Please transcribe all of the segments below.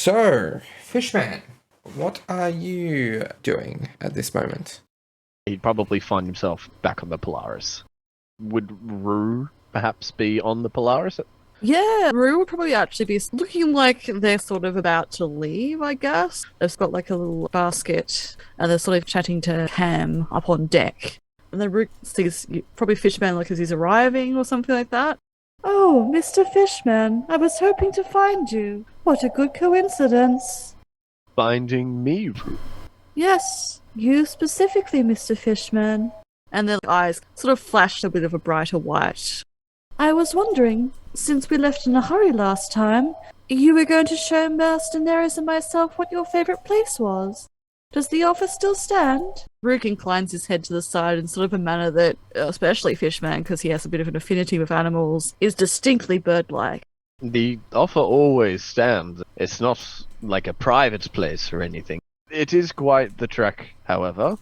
So, Fishman, what are you doing at this moment? He'd probably find himself back on the Polaris. Would Rue perhaps be on the Polaris? Yeah, Rue would probably actually be looking like they're sort of about to leave, I guess. They've got like a little basket and they're sort of chatting to Ham up on deck. And then Rue sees probably Fishman like as he's arriving or something like that. Oh, Mr. Fishman, I was hoping to find you. What a good coincidence. Finding me, Rue? Yes, you specifically, Mr. Fishman. And their eyes sort of flashed a bit of a brighter white. I was wondering, since we left in a hurry last time, you were going to show Master Nerys and myself what your favourite place was. Does the offer still stand? Rook inclines his head to the side in sort of a manner that, especially Fishman, because he has a bit of an affinity with animals, is distinctly bird-like. The offer always stands. It's not like a private place or anything. It is quite the trek, however.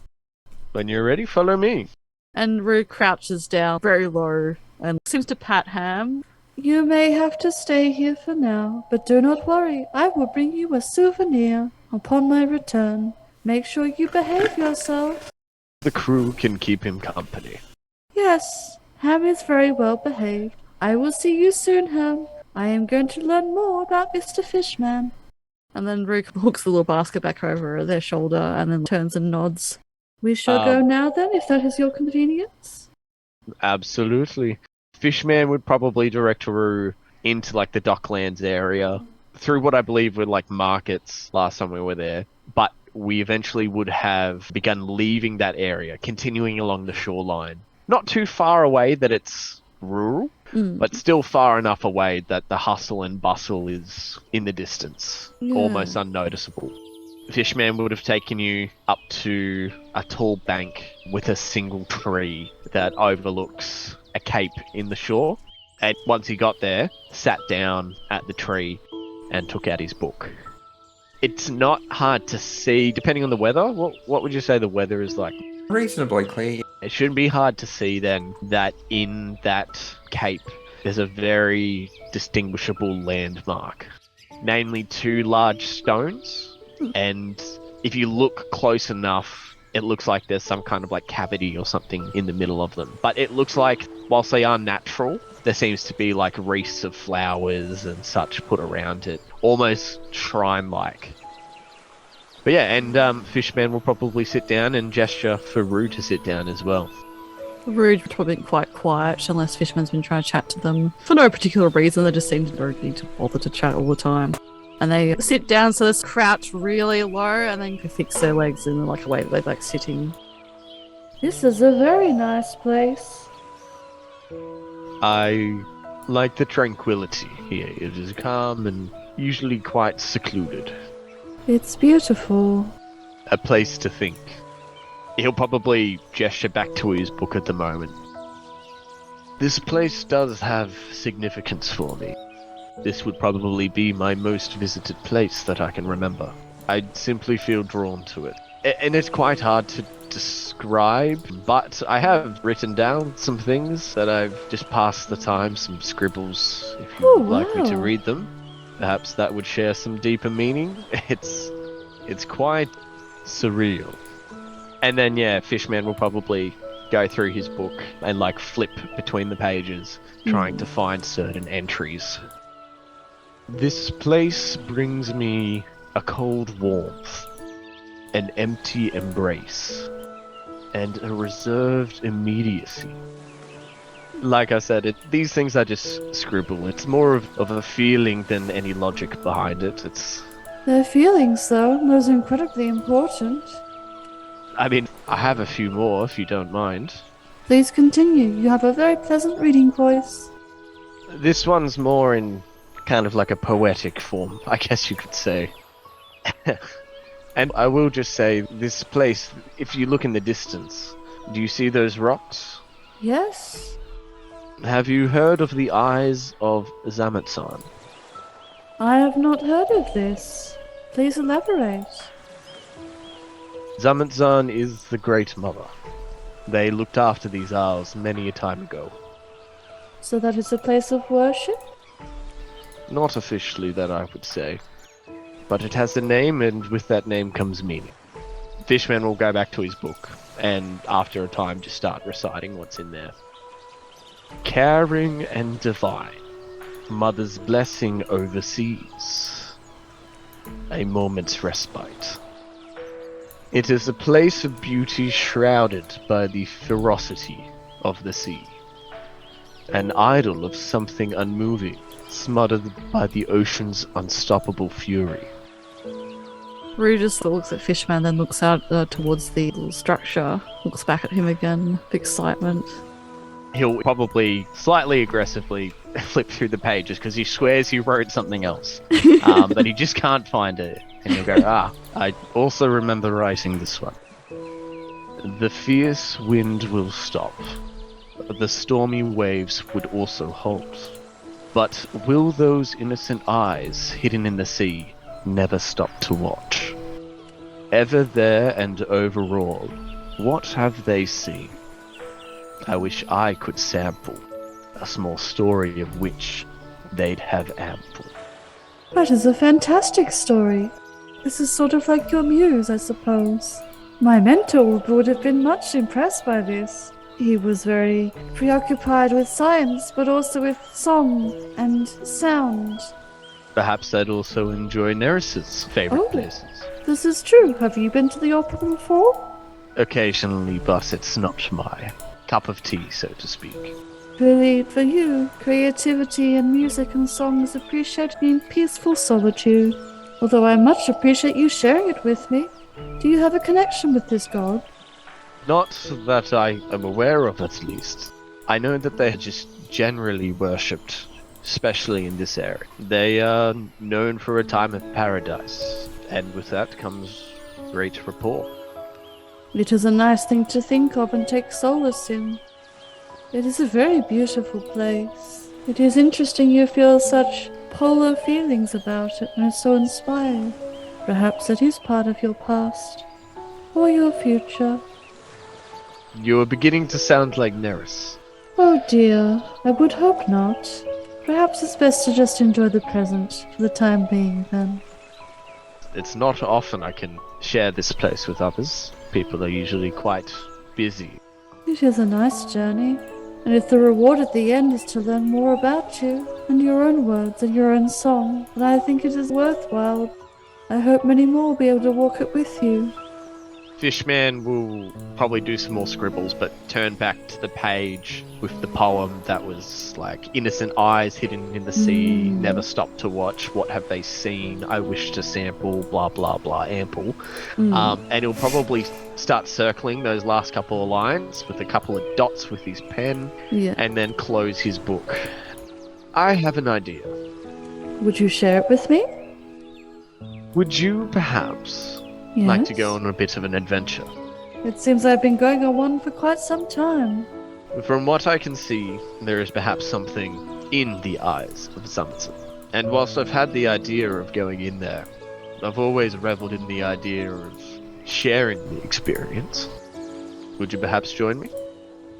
When you're ready, follow me. And Rook crouches down very low and seems to pat Ham. You may have to stay here for now, but do not worry. I will bring you a souvenir upon my return. Make sure you behave yourself. The crew can keep him company. Yes, Ham is very well behaved. I will see you soon, Ham. I am going to learn more about Mr. Fishman. And then Rook hooks the little basket back over their shoulder and then turns and nods. We shall go now then, if that is your convenience. Absolutely. Fishman would probably direct Rue into like the Docklands area through what I believe were like markets last time we were there. But we eventually would have begun leaving that area, continuing along the shoreline. Not too far away that it's rural, but still far enough away that the hustle and bustle is in the distance, almost unnoticeable. Fishman would have taken you up to a tall bank with a single tree that overlooks a cape in the shore. And once he got there, sat down at the tree and took out his book. It's not hard to see, depending on the weather. What would you say the weather is like? Reasonably clear. It shouldn't be hard to see then that in that cape there's a very distinguishable landmark. Namely 2 large stones. And if you look close enough, it looks like there's some kind of like cavity or something in the middle of them. But it looks like, whilst they are natural, there seems to be like wreaths of flowers and such put around it. Almost shrine-like. But yeah, and Fishman will probably sit down and gesture for Rue to sit down as well. Rue's probably been quite quiet, unless Fishman's been trying to chat to them. For no particular reason, they just seem to not need to bother to chat all the time. And they sit down, so they crouch really low, and then can fix their legs in like a way that they like sitting. This is a very nice place. I like the tranquility here. It is calm and usually quite secluded. It's beautiful. A place to think. He'll probably gesture back to his book at the moment. This place does have significance for me. This would probably be my most visited place that I can remember. I simply feel drawn to it. And it's quite hard to describe, but I have written down some things that I've just passed the time, some scribbles, if you would like me to read them. Perhaps that would share some deeper meaning. It's quite surreal. And then, yeah, Fishman will probably go through his book and like flip between the pages, trying to find certain entries. This place brings me a cold warmth, an empty embrace, and a reserved immediacy. Like I said, these things I just scribble. It's more of a feeling than any logic behind it. Their feelings, though, those are incredibly important. I mean, I have a few more, if you don't mind. Please continue. You have a very pleasant reading voice. This one's more in kind of like a poetic form, I guess you could say. And I will just say, this place, if you look in the distance, do you see those rocks? Yes. Have you heard of the eyes of 𝗖𝗔𝗦𝗧? I have not heard of this. Please elaborate. 𝗖𝗔𝗦𝗧 is the Great Mother. They looked after these isles many a time ago. So that is a place of worship? Not officially, that I would say. but it has a name, and with that name comes meaning. Fishman will go back to his book, and after a time just start reciting what's in there. Caring and divine, mother's blessing overseas. A moment's respite. It is a place of beauty shrouded by the ferocity of the sea. An idol of something unmoving, smothered by the ocean's unstoppable fury. Rue just looks at Fishman, then looks out towards the little structure, looks back at him again, with excitement. He'll probably slightly aggressively flip through the pages because he swears he wrote something else, but he just can't find it. And he'll go, I also remember writing this one. The fierce wind will stop. The stormy waves would also halt. But will those innocent eyes hidden in the sea never stop to watch? Ever there and overall, what have they seen? I wish I could sample a small story of which they'd have ample. That is a fantastic story. This is sort of like your muse, I suppose. My mentor would have been much impressed by this. He was very preoccupied with science, but also with song and sound. Perhaps I'd also enjoy Nerys's favourite places. This is true. Have you been to the opera before? Occasionally, but it's not my cup of tea, so to speak. Really, for you, creativity and music and song is appreciated in peaceful solitude. Although I much appreciate you sharing it with me. Do you have a connection with this god? Not that I am aware of, at least. I know that they are just generally worshipped, especially in this area. They are known for a time of paradise, and with that comes great rapport. It is a nice thing to think of and take solace in. It is a very beautiful place. It is interesting you feel such polar feelings about it and are so inspired. Perhaps it is part of your past, or your future. You are beginning to sound like Nerys. Oh dear, I would hope not. Perhaps it's best to just enjoy the present for the time being, then. It's not often I can share this place with others. People are usually quite busy. It is a nice journey, and if the reward at the end is to learn more about you, and your own words and your own song, then I think it is worthwhile. I hope many more will be able to walk it with you. Fishman will probably do some more scribbles, but turn back to the page with the poem that was like, innocent eyes hidden in the sea, never stop to watch, what have they seen, I wish to sample, blah blah blah, ample. And he'll probably start circling those last couple of lines with a couple of dots with his pen, and then close his book. I have an idea. Would you share it with me? Would you perhaps like to go on a bit of an adventure? It seems I've been going on one for quite some time. From what I can see, there is perhaps something in the eyes of 𝗖𝗔𝗦𝗧. And whilst I've had the idea of going in there, I've always reveled in the idea of sharing the experience. Would you perhaps join me?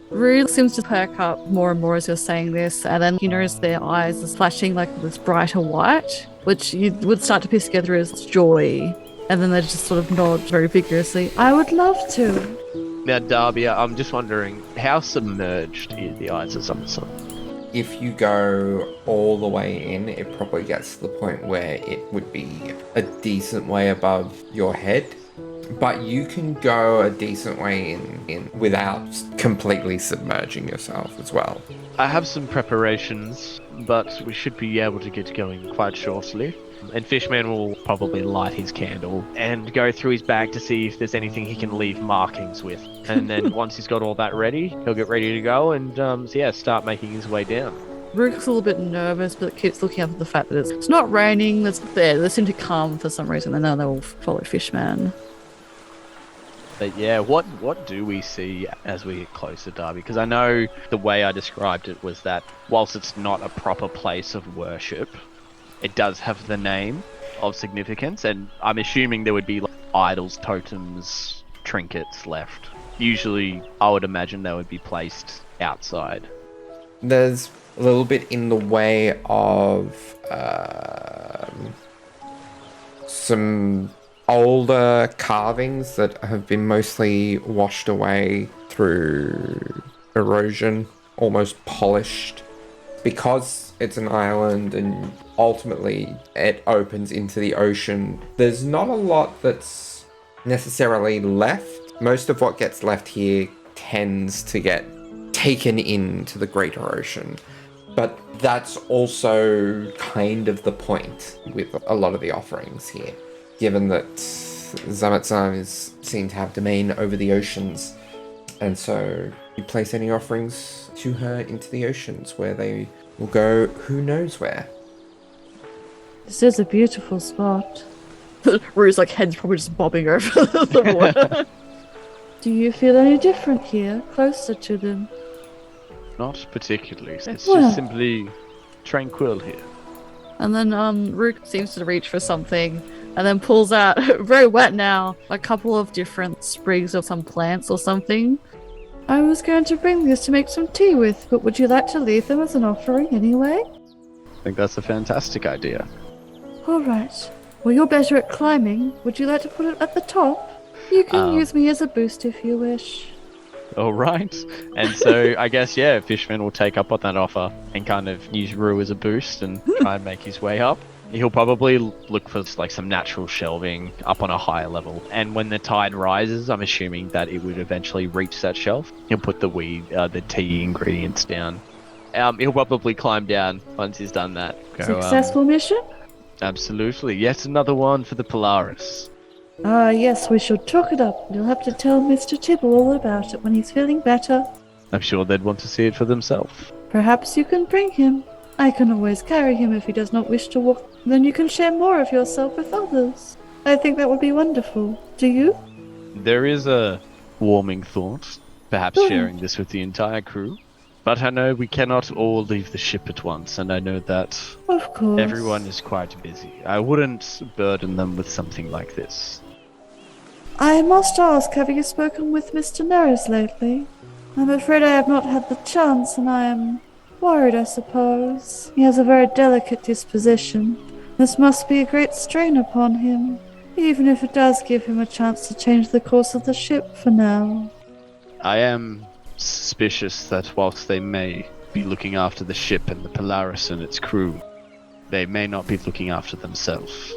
Rue seems to perk up more and more as you're saying this, and then you notice their eyes are flashing like this brighter white, which you would start to piece together as joy. And then they just sort of nod very vigorously. I would love to. Now, Darby, I'm just wondering, how submerged is the eyes of 𝗖𝗔𝗦𝗧? If you go all the way in, it probably gets to the point where it would be a decent way above your head. But you can go a decent way in without completely submerging yourself as well. I have some preparations, but we should be able to get going quite shortly. And Fishman will probably light his candle and go through his bag to see if there's anything he can leave markings with. And then once he's got all that ready, he'll get ready to go and start making his way down. Rook's a little bit nervous, but keeps looking up at the fact that it's not raining. They seem to come for some reason, and then they will follow Fishman. But yeah, what do we see as we get closer, Darby? Because I know the way I described it was that whilst it's not a proper place of worship, it does have the name of significance, and I'm assuming there would be like idols, totems, trinkets left. Usually, I would imagine they would be placed outside. There's a little bit in the way of some older carvings that have been mostly washed away through erosion, almost polished. Because it's an island and ultimately it opens into the ocean, there's not a lot that's necessarily left. Most of what gets left here tends to get taken into the greater ocean. But that's also kind of the point with a lot of the offerings here, given that 𝗖𝗔𝗦𝗧 is seen to have domain over the oceans. And so you place any offerings to her into the oceans, where they will go who knows where. This is a beautiful spot. Rue's like head's probably just bobbing over the water. Do you feel any different here, closer to them? Not particularly. It's Well. just simply tranquil here. And then Rue seems to reach for something and then pulls out, very wet now, a couple of different sprigs of some plants or something. I was going to bring these to make some tea with, but would you like to leave them as an offering anyway? I think that's a fantastic idea. Alright. Well, you're better at climbing. Would you like to put it at the top? You can use me as a boost if you wish. All right. And so I guess, yeah, Fishman will take up on that offer and kind of use Rue as a boost and try and make his way up. He'll probably look for like some natural shelving up on a higher level. And when the tide rises, I'm assuming that it would eventually reach that shelf. He'll put the tea ingredients down. He'll probably climb down once he's done that. Successful mission? Absolutely. Yet another one for the Polaris. Ah, yes, we shall chalk it up. You'll have to tell Mr. Tibble all about it when he's feeling better. I'm sure they'd want to see it for themselves. Perhaps you can bring him. I can always carry him if he does not wish to walk. Then you can share more of yourself with others. I think that would be wonderful. Do you? There is a warming thought, perhaps sharing this with the entire crew. But I know we cannot all leave the ship at once, and I know that Of course. everyone is quite busy. I wouldn't burden them with something like this. I must ask, have you spoken with Mr. Nerys lately? I'm afraid I have not had the chance, and I am worried, I suppose. He has a very delicate disposition. This must be a great strain upon him, even if it does give him a chance to change the course of the ship for now. I am suspicious that whilst they may be looking after the ship and the Polaris and its crew, they may not be looking after themselves.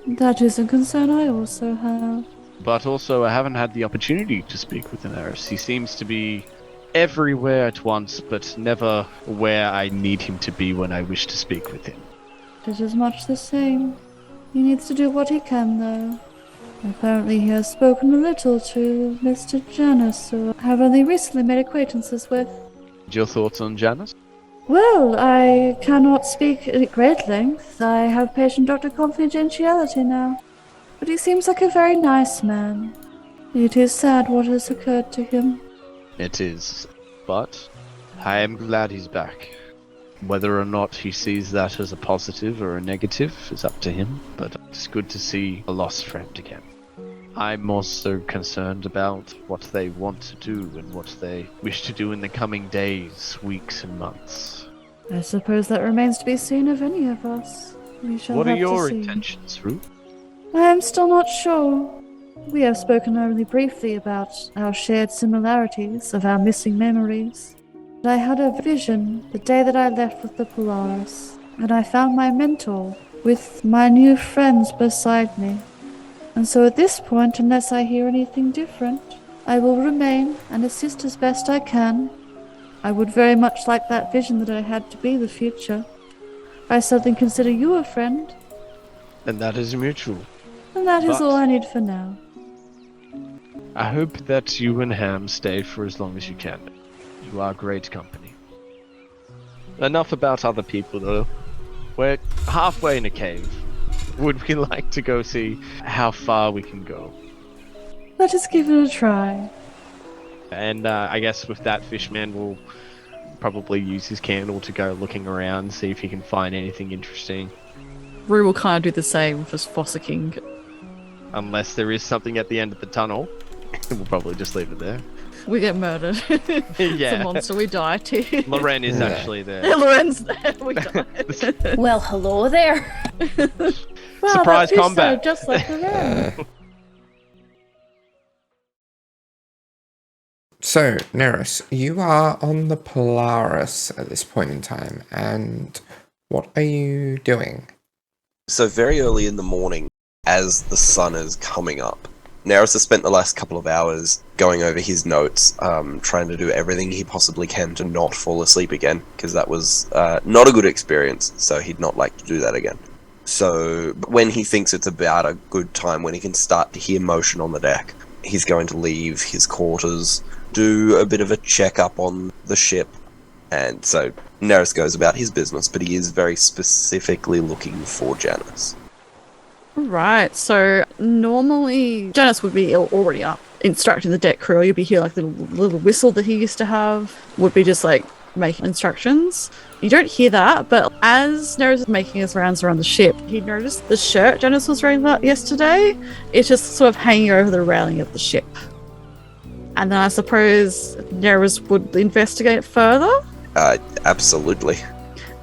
That is a concern I also have. But also, I haven't had the opportunity to speak with Nerys. He seems to be everywhere at once, but never where I need him to be when I wish to speak with him. It is much the same. He needs to do what he can, though. Apparently he has spoken a little to Mr. Janus, who I have only recently made acquaintances with. Your thoughts on Janus? Well, I cannot speak at great length. I have patient-doctor confidentiality now. But he seems like a very nice man. It is sad what has occurred to him. It is, but I am glad he's back. Whether or not he sees that as a positive or a negative is up to him, but it's good to see a lost friend again. I'm also concerned about what they want to do and what they wish to do in the coming days, weeks, and months. I suppose that remains to be seen of any of us. We shall What are have to your see. intentions, Rue? I am still not sure. We have spoken only briefly about our shared similarities of our missing memories. But I had a vision the day that I left with the Polaris, and I found my mentor with my new friends beside me. And so at this point, unless I hear anything different, I will remain and assist as best I can. I would very much like that vision that I had to be the future. I suddenly consider you a friend, And that is mutual. and that is But- all I need for now. I hope that you and Ham stay for as long as you can. You are great company. Enough about other people, though. We're halfway in a cave. Would we like to go see how far we can go? Let us give it a try. And I guess with that, Fishman will probably use his candle to go looking around, see if he can find anything interesting. Rue will kind of do the same for fossicking. Unless there is something at the end of the tunnel. We'll probably just leave it there. We get murdered. It's Yeah. a monster, we die too. Loren is Yeah. actually there. Loren's there, we die. Well, hello there. Wow, Surprise that fish combat. sounded just like the ram. So, Nerys, you are on the Polaris at this point in time, and what are you doing? So very early in the morning, as the sun is coming up, Nerys has spent the last couple of hours going over his notes, trying to do everything he possibly can to not fall asleep again, because that was not a good experience, so he'd not like to do that again. So when he thinks it's about a good time, when he can start to hear motion on the deck, he's going to leave his quarters, do a bit of a check-up on the ship, and so Nerys goes about his business, but he is very specifically looking for Janice. Right, so normally Janice would be already up instructing the deck crew. You'd be hearing like the little whistle that he used to have, would be just like making instructions. You don't hear that, but as Nerys is making his rounds around the ship, he noticed the shirt Janice was wearing yesterday. It's just sort of hanging over the railing of the ship. And then I suppose Nerys would investigate further. Absolutely.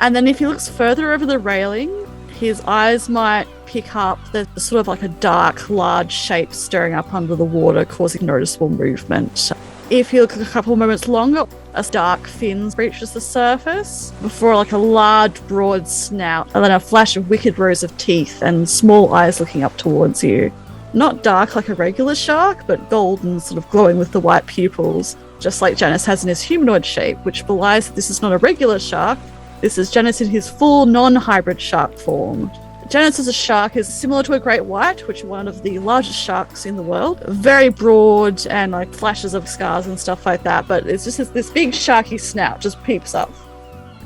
And then if he looks further over the railing, his eyes might pick up there's sort of like a dark, large shape stirring up under the water, causing noticeable movement. If you look a couple of moments longer, a dark fin reaches the surface before like a large, broad snout, and then a flash of wicked rows of teeth and small eyes looking up towards you. Not dark like a regular shark, but golden, sort of glowing with the white pupils, just like Janice has in his humanoid shape, which belies that this is not a regular shark. This is Janice in his full non-hybrid shark form. Janice as a shark is similar to a great white, which is one of the largest sharks in the world. Very broad and like flashes of scars and stuff like that, but it's just this big sharky snout just peeps up.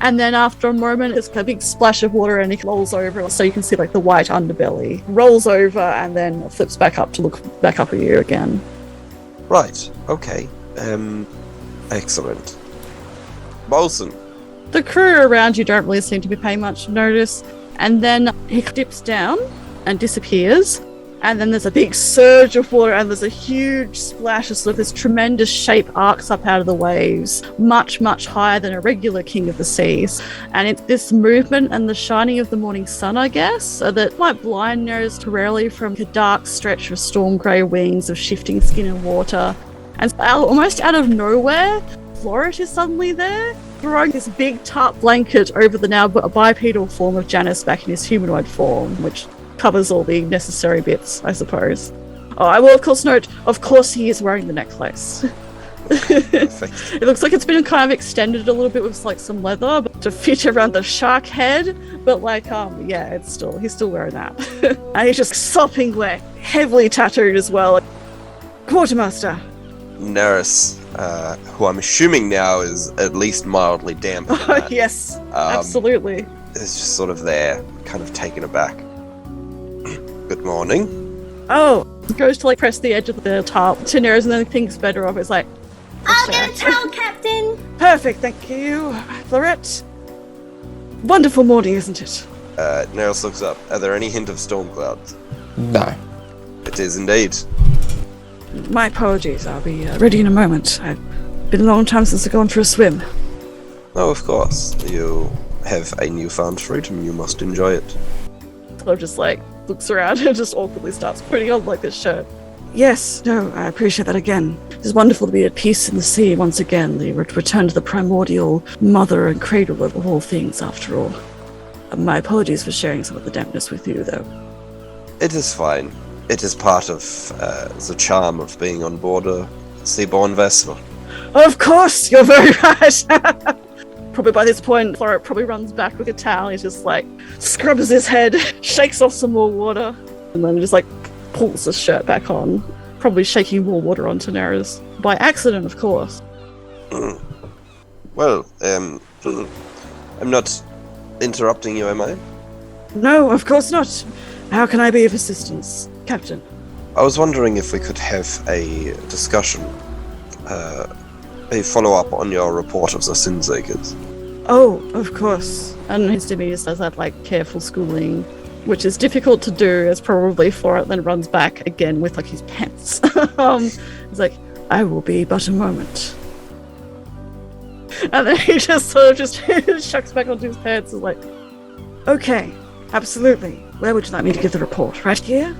And then after a moment, there's a big splash of water and it rolls over, so you can see like the white underbelly. Rolls over and then flips back up to look back up at you again. Right, okay. Excellent. Bolson. The crew around you don't really seem to be paying much notice, and then he dips down and disappears, and then there's a big surge of water and there's a huge splash of sort of this tremendous shape arcs up out of the waves, much, much higher than a regular king of the seas. And it's this movement and the shining of the morning sun, I guess, that might blind Nerys temporarily from a dark stretch of storm grey wings of shifting skin and water. And almost out of nowhere, Flourish is suddenly there, throwing this big tarp blanket over the now bipedal form of Janice back in his humanoid form, which covers all the necessary bits, I suppose. Oh, I will of course note, of course he is wearing the necklace. It looks like it's been kind of extended a little bit with like some leather to fit around the shark head, but like yeah, he's still wearing that. And he's just sopping wet, heavily tattooed as well. Quartermaster. Nerys, who I'm assuming now is at least mildly damp. Yes, absolutely. Is just sort of there, kind of taken aback. Good morning. Oh, goes to like press the edge of the tarp to Nerys and then thinks better of it. It's like, I'll get a towel, Captain. Perfect, thank you, Florette. Wonderful morning, isn't it? Nerys looks up. Are there any hint of storm clouds? No. It is indeed. My apologies, I'll be ready in a moment. It's been a long time since I've gone for a swim. Oh, of course. You have a newfound freedom. You must enjoy it. So just like looks around and just awkwardly starts putting on like this shirt. Yes, no, I appreciate that again. It's wonderful to be at peace in the sea once again. The return to the primordial mother and cradle of all things, after all. My apologies for sharing some of the dampness with you, though. It is fine. It is part of the charm of being on board a seaborne vessel. Of course, you're very right. Probably by this point, Florette probably runs back with a towel. He just like scrubs his head, shakes off some more water, and then just like pulls his shirt back on, probably shaking more water onto Nerys. By accident, of course. Well, I'm not interrupting you, am I? No, of course not. How can I be of assistance, Captain? I was wondering if we could have a discussion, a follow-up on your report of the Sinseekers. Oh, of course. And his demeanor does that like careful schooling, which is difficult to do, as probably Florette then runs back again with like his pants. He's like, I will be but a moment. And then he just sort of just shucks back onto his pants and like, okay, absolutely. Where would you like me to give the report? Right here?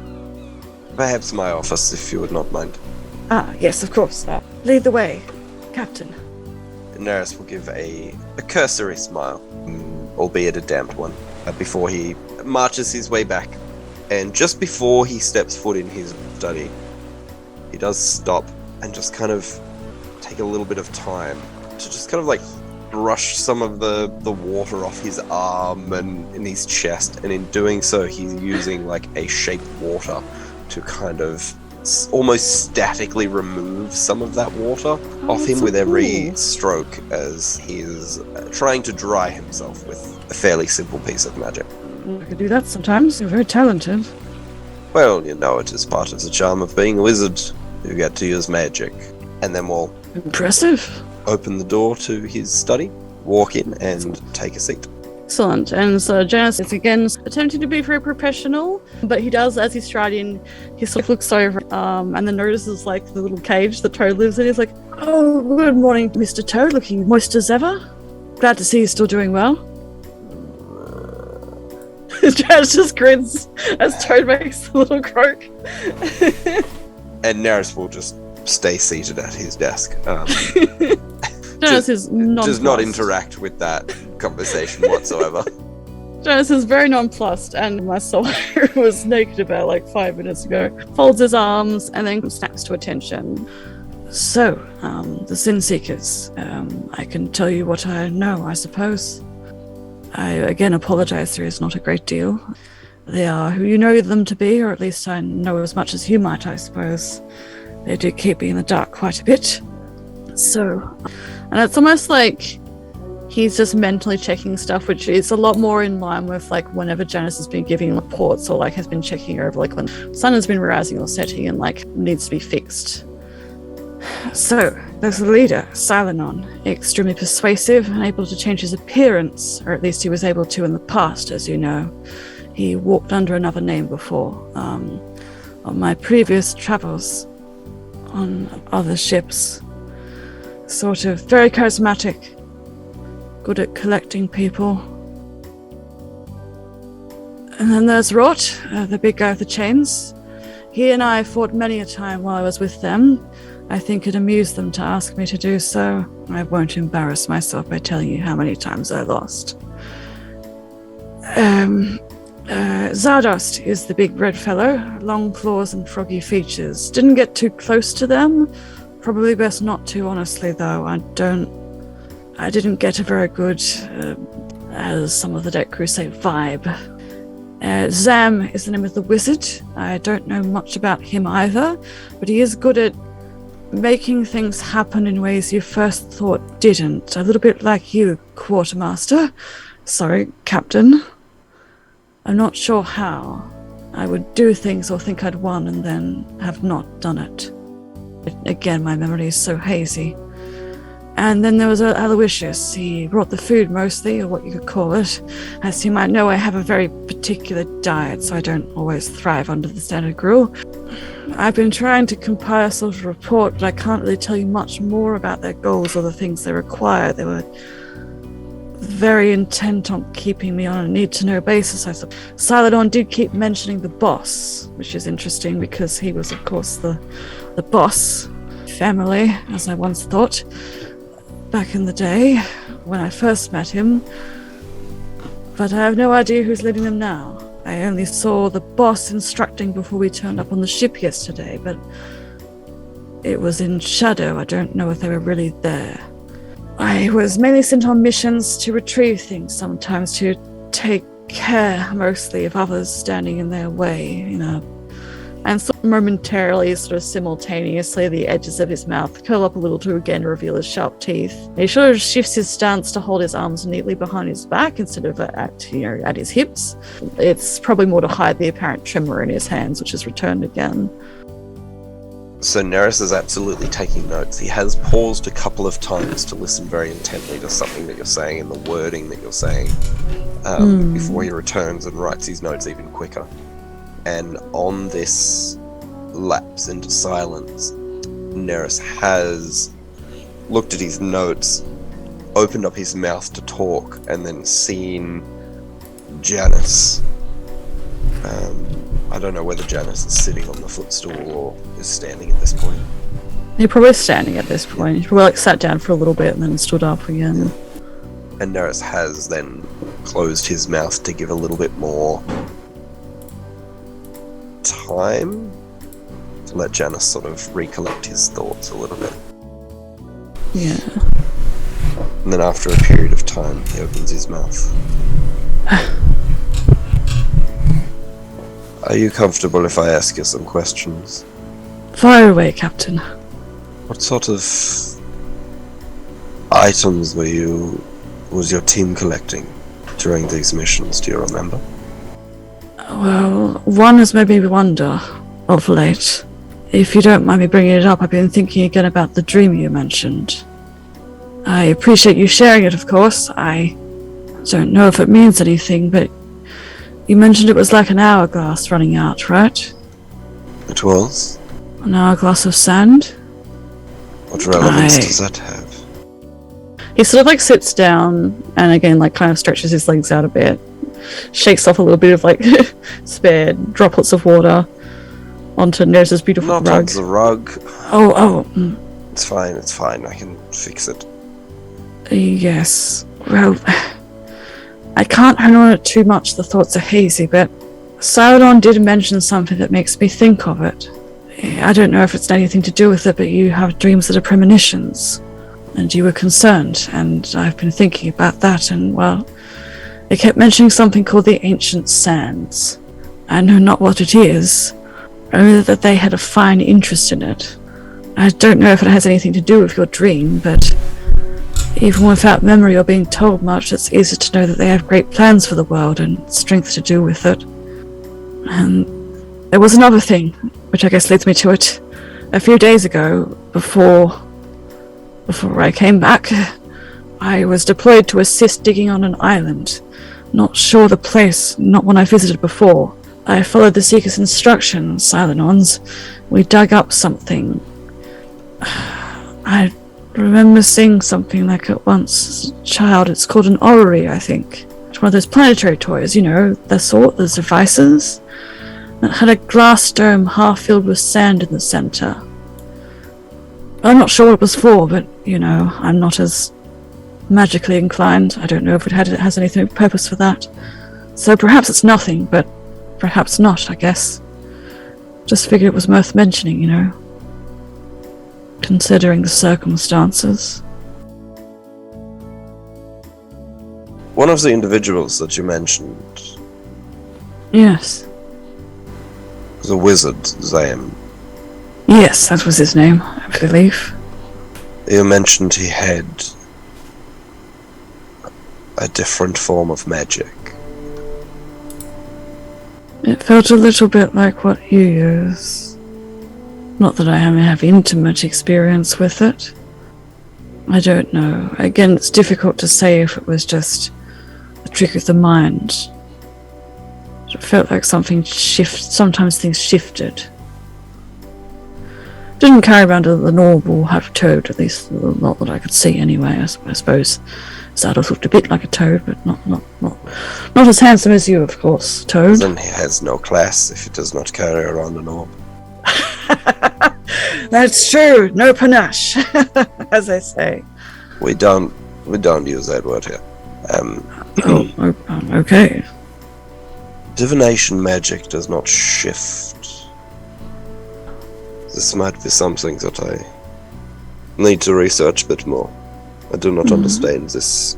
Perhaps my office, if you would not mind. Ah, yes, of course. Lead the way, Captain. Nerys will give a cursory smile, albeit a damped one, before he marches his way back. And just before he steps foot in his study, he does stop and just kind of take a little bit of time to just kind of like brush some of the water off his arm and in his chest. And in doing so, he's using like a shaped water to kind of almost statically remove some of that water off him with every stroke, as he's trying to dry himself with a fairly simple piece of magic. I could do that sometimes. You're very talented. Well, you know, it is part of the charm of being a wizard. You get to use magic. And then we'll Impressive. open the door to his study, walk in, and take a seat. Excellent. And so Janus is again attempting to be very professional, but he does, as he's striding, he sort of looks over and then notices like the little cage that Toad lives in. He's like, "Oh, good morning, Mr. Toad, looking moist as ever. Glad to see you're still doing well." Janus just grins as Toad makes the little croak. And Nerys will just stay seated at his desk. Janus is nonplussed. Does not interact with that conversation whatsoever. Janus is very nonplussed, and my soul was naked about like 5 minutes ago. Folds his arms and then snaps to attention. So, the Sin Seekers. I can tell you what I know, I suppose. I again apologize, there is not a great deal. They are who you know them to be, or at least I know as much as you might, I suppose. They do keep me in the dark quite a bit. So, and it's almost like he's just mentally checking stuff, which is a lot more in line with like whenever Janus has been giving reports or like has been checking over like when sun has been rising or setting and like needs to be fixed. So, there's the leader, 𝗖𝗔𝗦𝗧, extremely persuasive and able to change his appearance, or at least he was able to in the past, as you know. He walked under another name before. On my previous travels on other ships, sort of very charismatic, good at collecting people. And then there's 𝗖𝗔𝗦𝗧, the big guy with the chains. He and I fought many a time while I was with them. I think it amused them to ask me to do so. I won't embarrass myself by telling you how many times I lost. 𝗖𝗔𝗦𝗧 is the big red fellow, long claws and froggy features. Didn't get too close to them. Probably best not to, honestly, though. I didn't get a very good, as some of the deck crew say, vibe. 𝗔𝗦𝗧 is the name of the wizard. I don't know much about him either, but he is good at making things happen in ways you first thought didn't. A little bit like you, Quartermaster. Sorry, Captain. I'm not sure how. I would do things or think I'd won and then have not done it. Again, my memory is so hazy. And then there was Aloysius. He brought the food mostly, or what you could call it. As you might know, I have a very particular diet, so I don't always thrive under the standard gruel. I've been trying to compile a sort of report, but I can't really tell you much more about their goals or the things they require. They were very intent on keeping me on a need-to-know basis, I suppose. 𝗖𝗔𝗦𝗧 did keep mentioning the boss, which is interesting because he was, of course, the boss family, as I once thought, back in the day when I first met him. But I have no idea who's leading them now. I only saw the boss instructing before we turned up on the ship yesterday, but it was in shadow. I don't know if they were really there. I was mainly sent on missions to retrieve things, sometimes to take care mostly of others standing in their way, you know. And sort of momentarily, sort of simultaneously, the edges of his mouth curl up a little to again reveal his sharp teeth. He sort of shifts his stance to hold his arms neatly behind his back instead of at his hips. It's probably more to hide the apparent tremor in his hands, which has returned again. So Nerys is absolutely taking notes. He has paused a couple of times to listen very intently to something that you're saying and the wording that you're saying before he returns and writes his notes even quicker. And on this lapse into silence, Nerys has looked at his notes, opened up his mouth to talk, and then seen Janus I don't know whether Janice is sitting on the footstool or is standing at this point. You're probably standing at this point. You probably sat down for a little bit and then stood up again. And Nerys has then closed his mouth to give a little bit more time to let Janice sort of recollect his thoughts a little bit. Yeah. And then after a period of time, he opens his mouth. Are you comfortable if I ask you some questions? Fire away, Captain. What sort of items was your team collecting during these missions, do you remember? Well, one has made me wonder of late. If you don't mind me bringing it up, I've been thinking again about the dream you mentioned. I appreciate you sharing it, of course. I don't know if it means anything, but you mentioned it was like an hourglass running out, right? It was? An hourglass of sand? What relevance does that have? He sort of like sits down and again like kind of stretches his legs out a bit, shakes off a little bit of like spare droplets of water onto Nerys' beautiful Not rug. on the rug. Oh. It's fine, I can fix it. Yes. Well, I can't hang on it too much, the thoughts are hazy, but 𝗖𝗔𝗦𝗧 did mention something that makes me think of it. I don't know if it's anything to do with it, but you have dreams that are premonitions. And you were concerned, and I've been thinking about that, and well, they kept mentioning something called the Ancient Sands. I know not what it is, only that they had a fine interest in it. I don't know if it has anything to do with your dream, but even without memory or being told much, it's easy to know that they have great plans for the world and strength to do with it. And there was another thing, which I guess leads me to it. A few days ago, before I came back, I was deployed to assist digging on an island. Not sure the place, not one I visited before. I followed the Seeker's instructions, 𝗖𝗔𝗦𝗧's. We dug up something. I remember seeing something like it once as a child. It's called an orrery, I think. It's one of those planetary toys, you know, the sort, those devices. It had a glass dome half filled with sand in the center. I'm not sure what it was for, but, you know, I'm not as magically inclined. I don't know if it has anything purpose for that. So perhaps it's nothing, but perhaps not, I guess. Just figured it was worth mentioning, you know, considering the circumstances. One of the individuals that you mentioned Yes. was a wizard, 𝗖𝗔𝗦𝗧. Yes, that was his name, I believe. You mentioned he had a different form of magic. It felt a little bit like what you use. Not that I have intimate experience with it. I don't know. Again, it's difficult to say if it was just a trick of the mind. It felt like sometimes things shifted. Didn't carry around the normal half toad, at least not that I could see anyway. I suppose 𝗖𝗔𝗦𝗧 looked a bit like a toad, but not as handsome as you, of course, Toad. Then he has no class if he does not carry around an orb. That's true. No panache, as they say. We don't use that word here. Okay. Divination magic does not shift. This might be something that I need to research a bit more. I do not understand this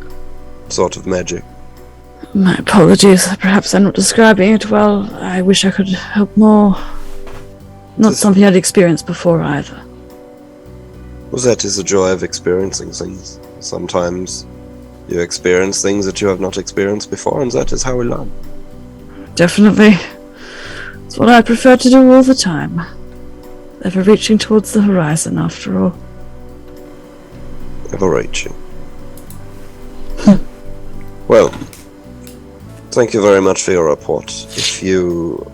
sort of magic. My apologies. Perhaps I'm not describing it well. I wish I could help more. Not something I'd experienced before either. Well, that is the joy of experiencing things. Sometimes you experience things that you have not experienced before, and that is how we learn. Definitely. It's what I prefer to do all the time. Ever reaching towards the horizon, after all. Ever reaching. Well, thank you very much for your report. If you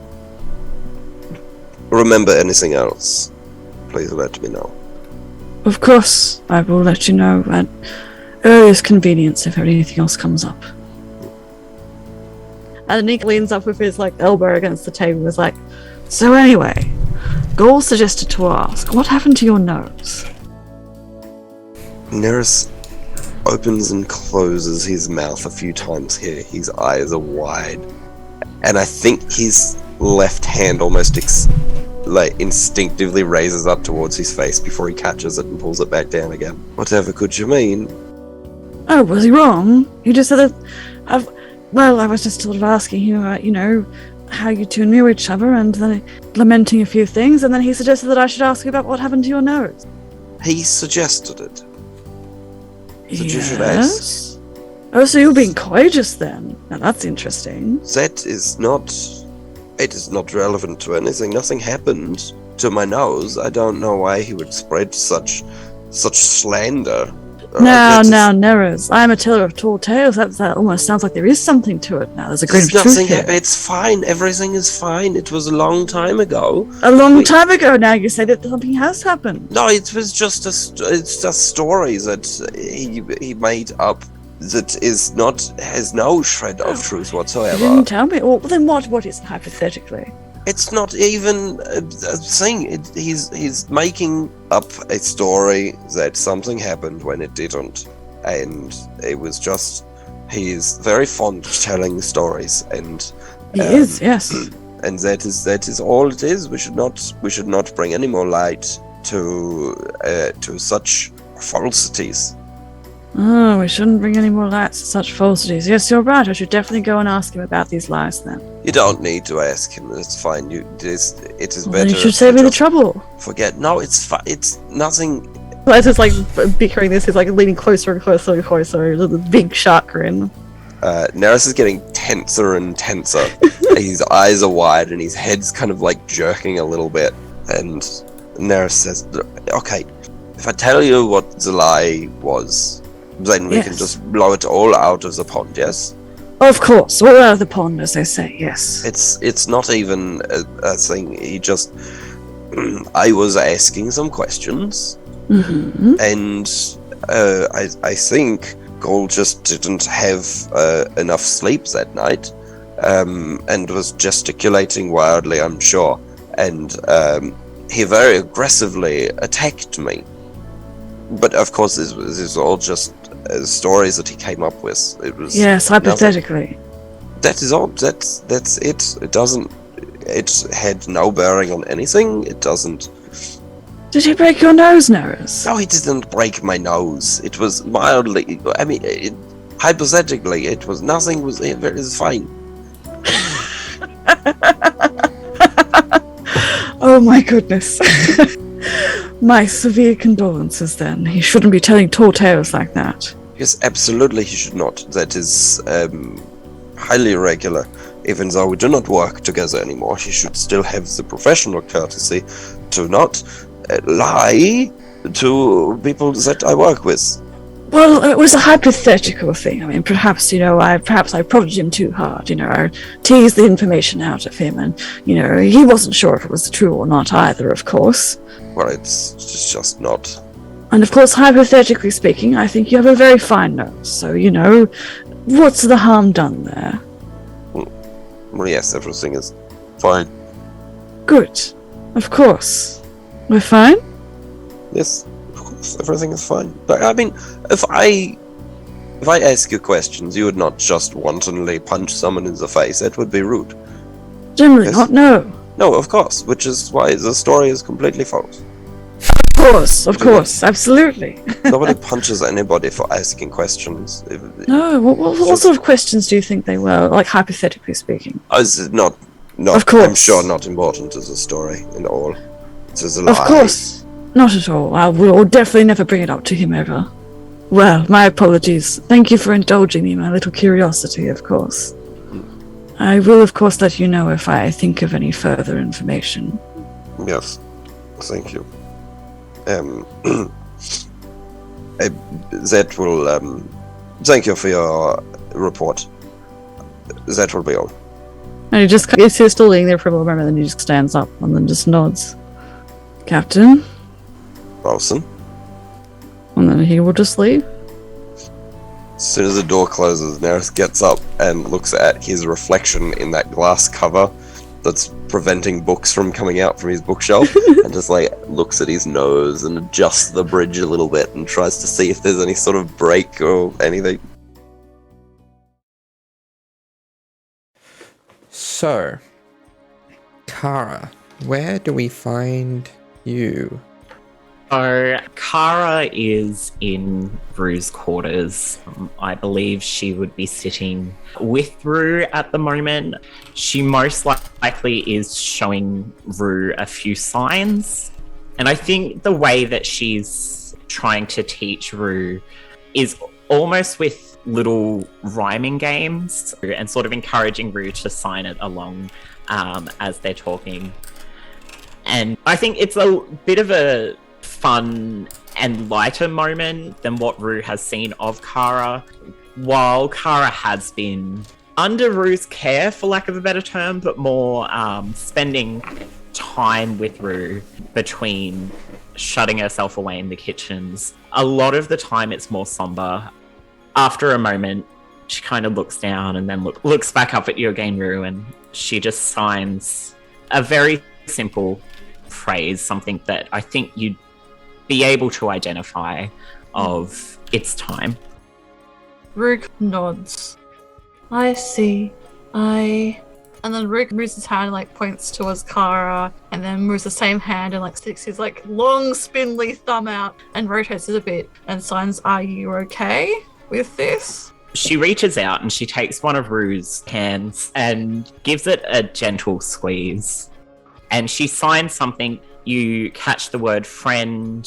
remember anything else, please let me know. Of course, I will let you know at earliest convenience if anything else comes up. And then he leans up with his elbow against the table and is like, so anyway, Gaul suggested to ask, what happened to your nose? Nerys opens and closes his mouth a few times here. His eyes are wide. And I think his left hand almost instinctively raises up towards his face before he catches it and pulls it back down again. Whatever could you mean? Oh, was he wrong? He just said that I was just sort of asking you, how you two knew each other and then lamenting a few things, and then he suggested that I should ask you about what happened to your nose. He suggested it. That yes? you should ask. Oh, so you're being courageous then? Now that's interesting. That is not... It is not relevant to anything. Nothing happened to my nose. I don't know why he would spread such slander. Now, Nerys, I'm a teller of tall tales. That almost sounds like there is something to it now. There's a grain of truth here. It's fine. Everything is fine. It was a long time ago. A long time ago now you say that something has happened. No, it was just it's just stories that he made up that has no shred of truth whatsoever. You didn't tell me. Well, then what is it hypothetically? It's not even a thing. He's making up a story that something happened when it didn't, and it was just he's very fond of telling stories, and he is, yes. And that is all it is. We should not bring any more light to such falsities. Oh, we shouldn't bring any more lights to such falsities. Yes, you're right. I should definitely go and ask him about these lies then. You don't need to ask him. It's fine. It is Well, better. then you should save me the trouble. Forget. No, it's fine. It's nothing. As it's bickering this, he's leaning closer and closer and closer. The big shark grin. Nerys is getting tenser and tenser. His eyes are wide and his head's kind of jerking a little bit. And Nerys says, "Okay, if I tell you what the lie was, then we can just blow it all out of the pond, yes?" Of course, all out of the pond, as they say, yes. It's not even a thing. He just... I was asking some questions, and I think Gaul just didn't have enough sleep that night, and was gesticulating wildly, I'm sure, and he very aggressively attacked me. But of course, this was all just stories that he came up with. It was hypothetically. That is all. That's it. It doesn't. It had no bearing on anything. It doesn't. Did he break your nose, Nerys? No, he didn't break my nose. It was mildly. I mean, hypothetically, it was nothing. It was fine. Oh my goodness. My severe condolences then. He shouldn't be telling tall tales like that. Yes, absolutely he should not. That is highly irregular. Even though we do not work together anymore, he should still have the professional courtesy to not lie to people that I work with. Well, it was a hypothetical thing. I mean, perhaps I prodded him too hard. I teased the information out of him, and he wasn't sure if it was true or not either, of course. Well, it's just not. And of course, hypothetically speaking, I think you have a very fine nose. So, what's the harm done there? Well, yes, everything is fine. Good. Of course. We're fine? Yes, of course, everything is fine. But, I mean, if I ask you questions, you would not just wantonly punch someone in the face. That would be rude. Generally not, no. No, of course, which is why the story is completely false. Of course, absolutely. Nobody punches anybody for asking questions. No, what sort of questions do you think they were, hypothetically speaking? It's not, of course. I'm sure not important to the story at all. It's a lie. Of course, not at all. I will definitely never bring it up to him ever. Well, my apologies. Thank you for indulging me in my little curiosity, of course. I will, of course, let you know if I think of any further information. Yes, thank you. That will, thank you for your report. That will be all. And he just, he's still laying there for a moment, and then he just stands up and then just nods. Captain? Wilson? And then he will just leave. As soon as the door closes, Nerys gets up and looks at his reflection in that glass cover that's preventing books from coming out from his bookshelf, and just like looks at his nose and adjusts the bridge a little bit and tries to see if there's any sort of break or anything. So, Cara, where do we find you? So, Cara is in Rue's quarters. I believe she would be sitting with Rue at the moment. She most likely is showing Rue a few signs. And I think the way that she's trying to teach Rue is almost with little rhyming games and sort of encouraging Rue to sign it along as they're talking. And I think it's a bit of a fun and lighter moment than what Rue has seen of Cara. While Cara has been under Rue's care, for lack of a better term, but more spending time with Rue between shutting herself away in the kitchens. A lot of the time it's more somber. After a moment, she kind of looks down and then looks back up at you again, Rue, and she just signs a very simple phrase, something that I think you'd be able to identify of it's time. Rook nods. I see. And then Rook moves his hand and like points towards Cara, and then moves the same hand and like sticks his like long spindly thumb out and rotates it a bit and signs, "Are you okay with this?" She reaches out and she takes one of Rue's hands and gives it a gentle squeeze. And she signs something. You catch the word friend,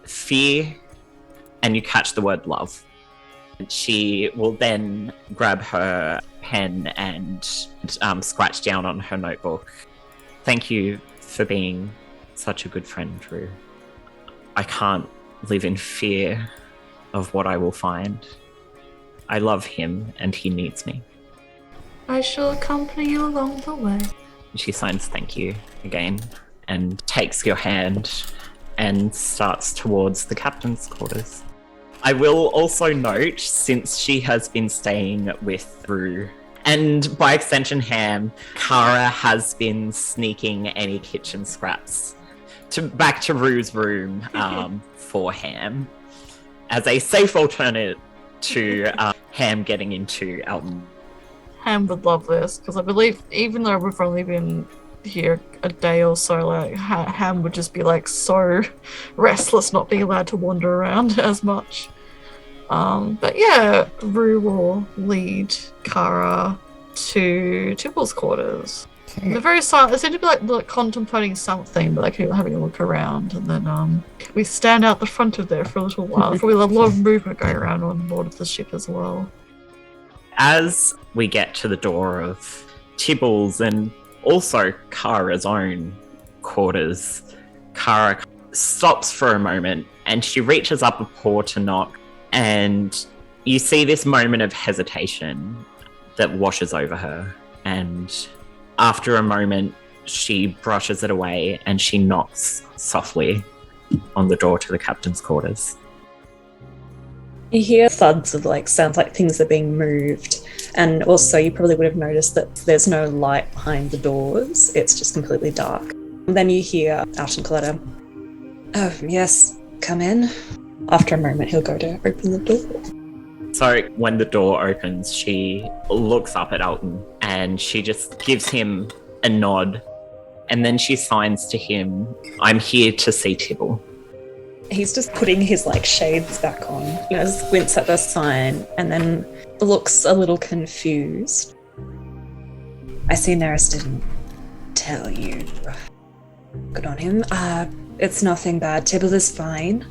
fear, and you catch the word love. She will then grab her pen and scratch down on her notebook. Thank you for being such a good friend, Rue. I can't live in fear of what I will find. I love him and he needs me. I shall accompany you along the way. She signs thank you again and takes your hand and starts towards the captain's quarters. I will also note, since she has been staying with Rue, and by extension Ham, Cara has been sneaking any kitchen scraps back to Rue's room for Ham, as a safe alternate to Ham getting into Alton. Ham would love this, because I believe even though we've only been here a day or so, like Ham would just be like so restless not being allowed to wander around as much. But yeah, Rue will lead Cara to Tibble's quarters. Okay. They're very silent. They seem to be like contemplating something, but like having a look around, and then we stand out the front of there for a little while. There's probably a lot of movement going around on board of the ship as well. As we get to the door of Tibble's and also Cara's own quarters, Cara stops for a moment and she reaches up a paw to knock, and you see this moment of hesitation that washes over her, and after a moment she brushes it away and she knocks softly on the door to the captain's quarters. You hear thuds of like sounds like things are being moved, and also you probably would have noticed that there's no light behind the doors, it's just completely dark. And then you hear Alton clatter, "Oh yes, come in." After a moment he'll go to open the door. So when the door opens, she looks up at Alton and she just gives him a nod, and then she signs to him, "I'm here to see Tibble." He's just putting his like shades back on, squints at the sign, and then looks a little confused. "I see Nerys didn't tell you." "Good on him. It's nothing bad. Tibble is fine.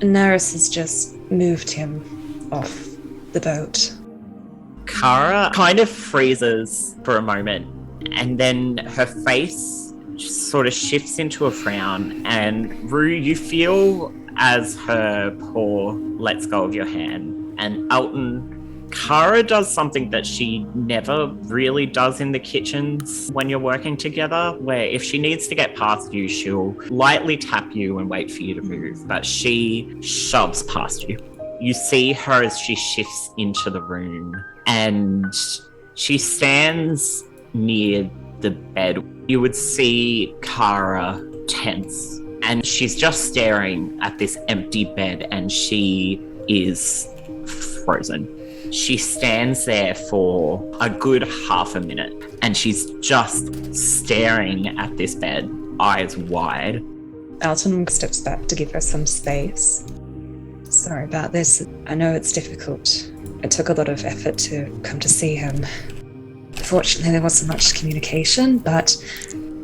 Nerys has just moved him off the boat." Cara kind of freezes for a moment, and then her face sort of shifts into a frown, and Rue, you feel as her paw lets go of your hand. And Alton, Cara does something that she never really does in the kitchens when you're working together, where if she needs to get past you, she'll lightly tap you and wait for you to move, but she shoves past you. You see her as she shifts into the room, and she stands near the bed. You would see Cara tense, and she's just staring at this empty bed, and she is frozen. She stands there for a good half a minute, and she's just staring at this bed, eyes wide. Alton steps back to give her some space. Sorry about this. I know it's difficult. It took a lot of effort to come to see him. Fortunately, there wasn't much communication, but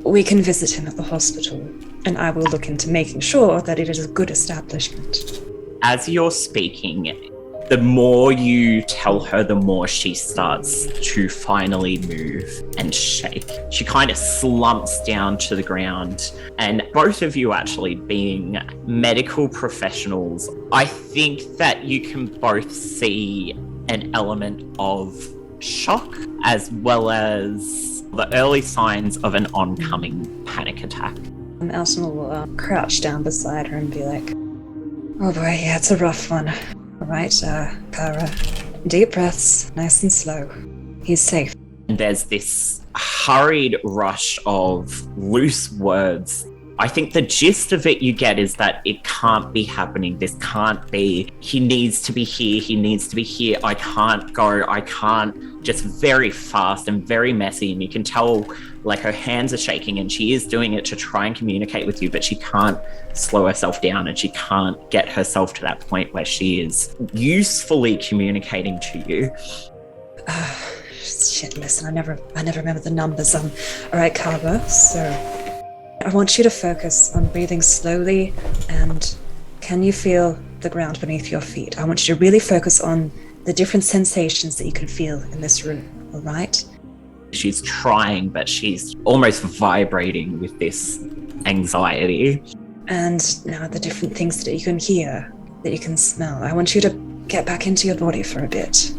we can visit him at the hospital, and I will look into making sure that it is a good establishment. As you're speaking, the more you tell her, the more she starts to finally move and shake. She kind of slumps down to the ground, and both of you actually being medical professionals, I think that you can both see an element of shock as well as the early signs of an oncoming panic attack. Alton will crouch down beside her and be like, oh boy, yeah, it's a rough one. All right, Cara, deep breaths, nice and slow. He's safe. And there's this hurried rush of loose words. I think the gist of it you get is that it can't be happening. This can't be. He needs to be here. He needs to be here. I can't go. I can't. Just very fast and very messy. And you can tell like her hands are shaking, and she is doing it to try and communicate with you, but she can't slow herself down, and she can't get herself to that point where she is usefully communicating to you. Shit, listen, I never remember the numbers. All right, Cara, so I want you to focus on breathing slowly, and can you feel the ground beneath your feet? I want you to really focus on the different sensations that you can feel in this room, all right? She's trying, but she's almost vibrating with this anxiety. And now the different things that you can hear, that you can smell. I want you to get back into your body for a bit.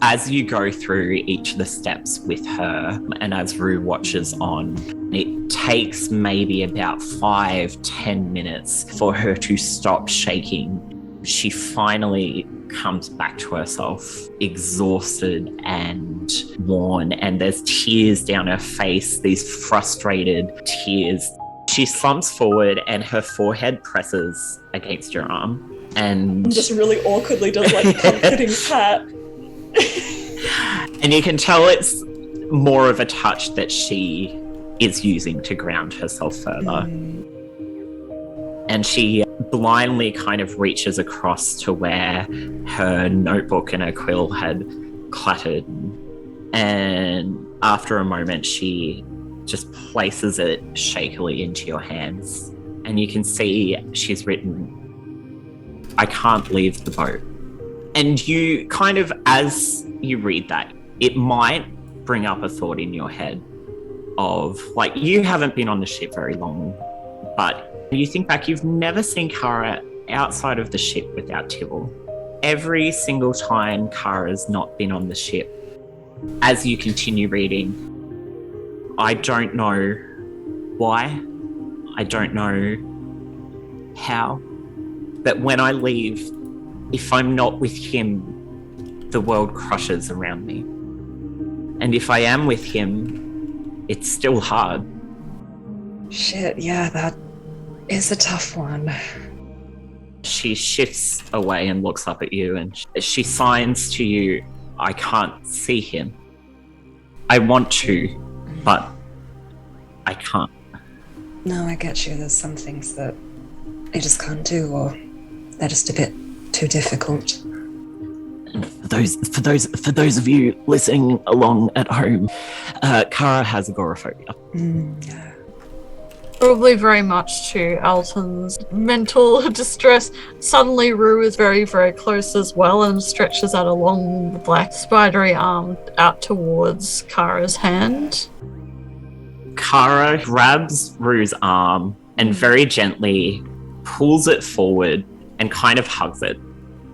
As you go through each of the steps with her, and as Rue watches on, it takes maybe about 5-10 minutes for her to stop shaking. She finally comes back to herself, exhausted and worn, and there's tears down her face, these frustrated tears. She slumps forward and her forehead presses against your arm, and just really awkwardly does like a comforting pat. And you can tell it's more of a touch that she is using to ground herself further. And she blindly kind of reaches across to where her notebook and her quill had clattered. And after a moment, she just places it shakily into your hands. And you can see she's written, I can't leave the boat. And you kind of, as you read that, it might bring up a thought in your head of, like, you haven't been on the ship very long, but you think back, you've never seen Cara outside of the ship without Tibble. Every single time Cara's not been on the ship. As you continue reading, I don't know why, I don't know how, but when I leave, if I'm not with him, the world crushes around me. And if I am with him, it's still hard. Shit, yeah, that is a tough one. She shifts away and looks up at you, and she signs to you, I can't see him. I want to, but I can't. No, I get you. There's some things that I just can't do, or they're just a bit too difficult. And for those of you listening along at home, Cara has agoraphobia. Yeah. Probably very much to Alton's mental distress. Suddenly Rue is very, very close as well and stretches out a long black spidery arm out towards Cara's hand. Cara grabs Rue's arm and very gently pulls it forward and kind of hugs it.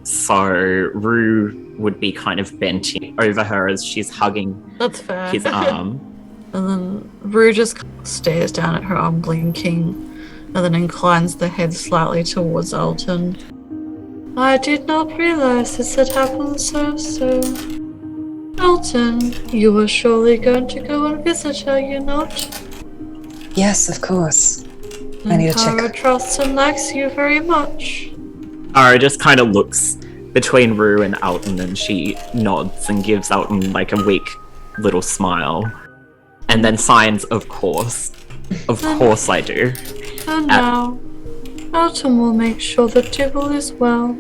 So Rue would be kind of bending over her as she's hugging That's fair. his arm. And then Rue just stares down at her unblinking and then inclines the head slightly towards Alton. I did not realize this had happened so soon. Alton, you were surely going to go and visit her, you not? Yes, of course. I need to Cara check. trusts and likes you very much. Cara just kind of looks between Rue and Alton and she nods and gives Alton like a weak little smile. And then signs, of course. Of course I do. And now, Alton will make sure that Tibble is well,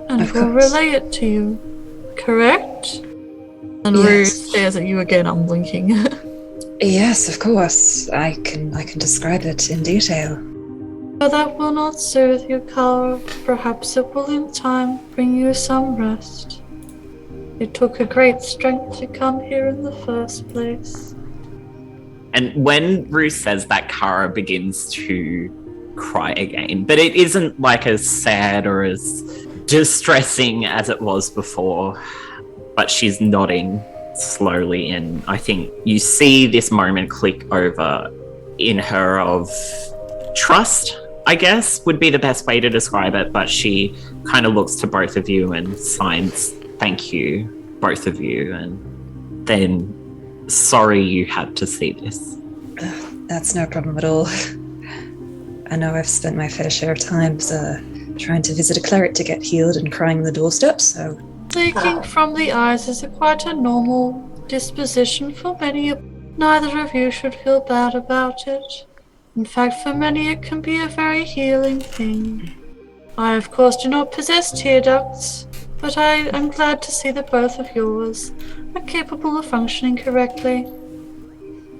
and Of will course. relay it to you. Correct? And Rue Yes. stares at you again, unblinking. Yes, of course. I can describe it in detail. But that will not soothe you, Cara. Perhaps it will in time bring you some rest. It took a great strength to come here in the first place. And when Rue says that, Cara begins to cry again. But it isn't like as sad or as distressing as it was before. But she's nodding slowly, and I think you see this moment click over in her of trust, I guess, would be the best way to describe it. But she kind of looks to both of you and signs, thank you, both of you, and then sorry you had to see this. That's no problem at all. I know I've spent my fair share of times trying to visit a cleric to get healed and crying on the doorstep, so... Taking from the eyes is quite a normal disposition for many. Neither of you should feel bad about it. In fact, for many it can be a very healing thing. I, of course, do not possess tear ducts, but I am glad to see that both of yours are capable of functioning correctly.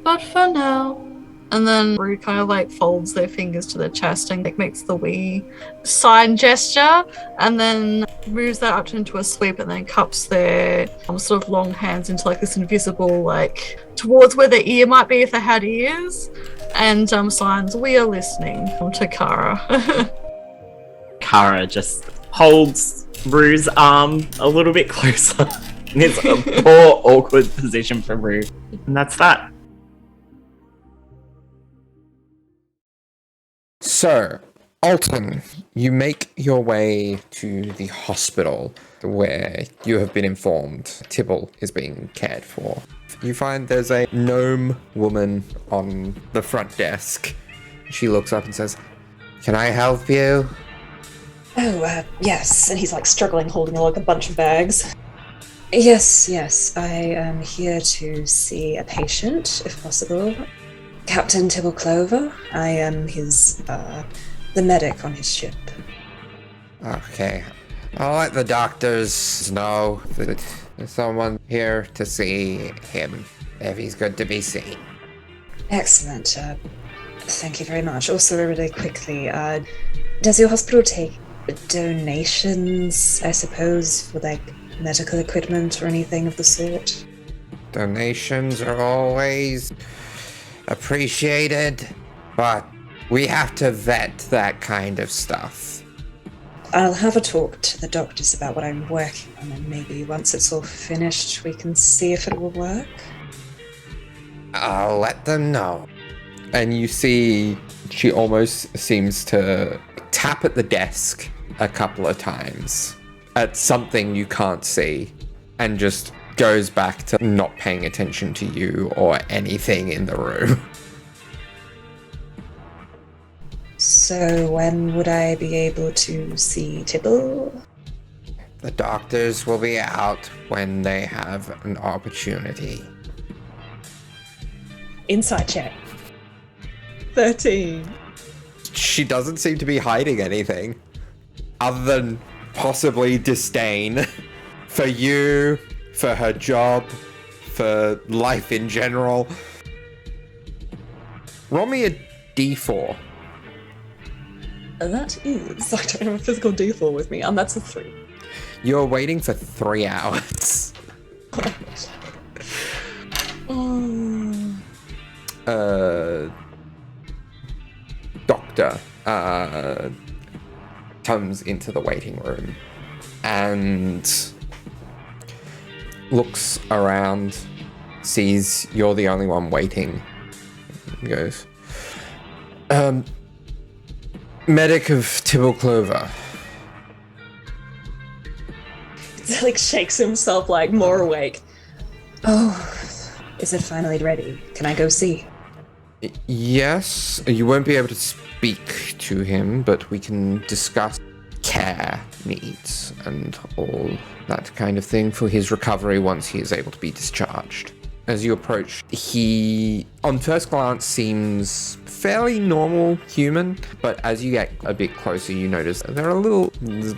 But for now... And then Rue kind of like folds their fingers to their chest and like makes the wee sign gesture, and then moves that up into a sweep and then cups their sort of long hands into like this invisible, like towards where the ear might be if they had ears, and signs, "We are listening," to Cara. Cara just holds Rue's arm a little bit closer. It's a poor, awkward position for Rue. And that's that. So, Alton, you make your way to the hospital where you have been informed Tibble is being cared for. You find there's a gnome woman on the front desk. She looks up and says, "Can I help you?" Oh, yes. And he's like struggling, holding like a bunch of bags. Yes. I am here to see a patient, if possible. Captain Tibble Clover. I am his, the medic on his ship. Okay. I'll let the doctors know that there's someone here to see him if he's good to be seen. Excellent. Thank you very much. Also, really quickly, does your hospital take donations, I suppose, for like medical equipment or anything of the sort? Donations are always appreciated, but we have to vet that kind of stuff. I'll have a talk to the doctors about what I'm working on, and maybe once it's all finished, we can see if it will work. I'll let them know. And you see she almost seems to tap at the desk a couple of times at something you can't see, and just goes back to not paying attention to you or anything in the room. So when would I be able to see Tibble? The doctors will be out when they have an opportunity. Insight check. 13. She doesn't seem to be hiding anything other than possibly disdain for you, for her job, for life in general. Roll me a d4. That is... I don't have a physical D4 with me, and that's a 3. You're waiting for 3 hours. Doctor comes into the waiting room and looks around, sees you're the only one waiting, and goes, medic of Tibble Clover, like shakes himself like more awake. Oh, is it finally ready? Can I go see? Yes, you won't be able to speak to him, but we can discuss care needs and all that kind of thing for his recovery once he is able to be discharged. As you approach, he, on first glance, seems fairly normal human, but as you get a bit closer, you notice there are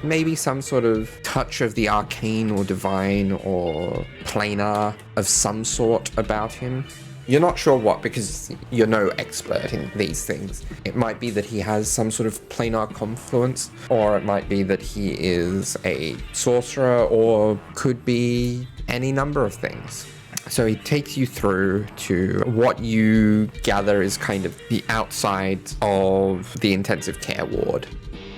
maybe some sort of touch of the arcane or divine or planar of some sort about him. You're not sure what, because you're no expert in these things. It might be that he has some sort of planar confluence, or it might be that he is a sorcerer, or could be any number of things. So he takes you through to what you gather is kind of the outside of the intensive care ward.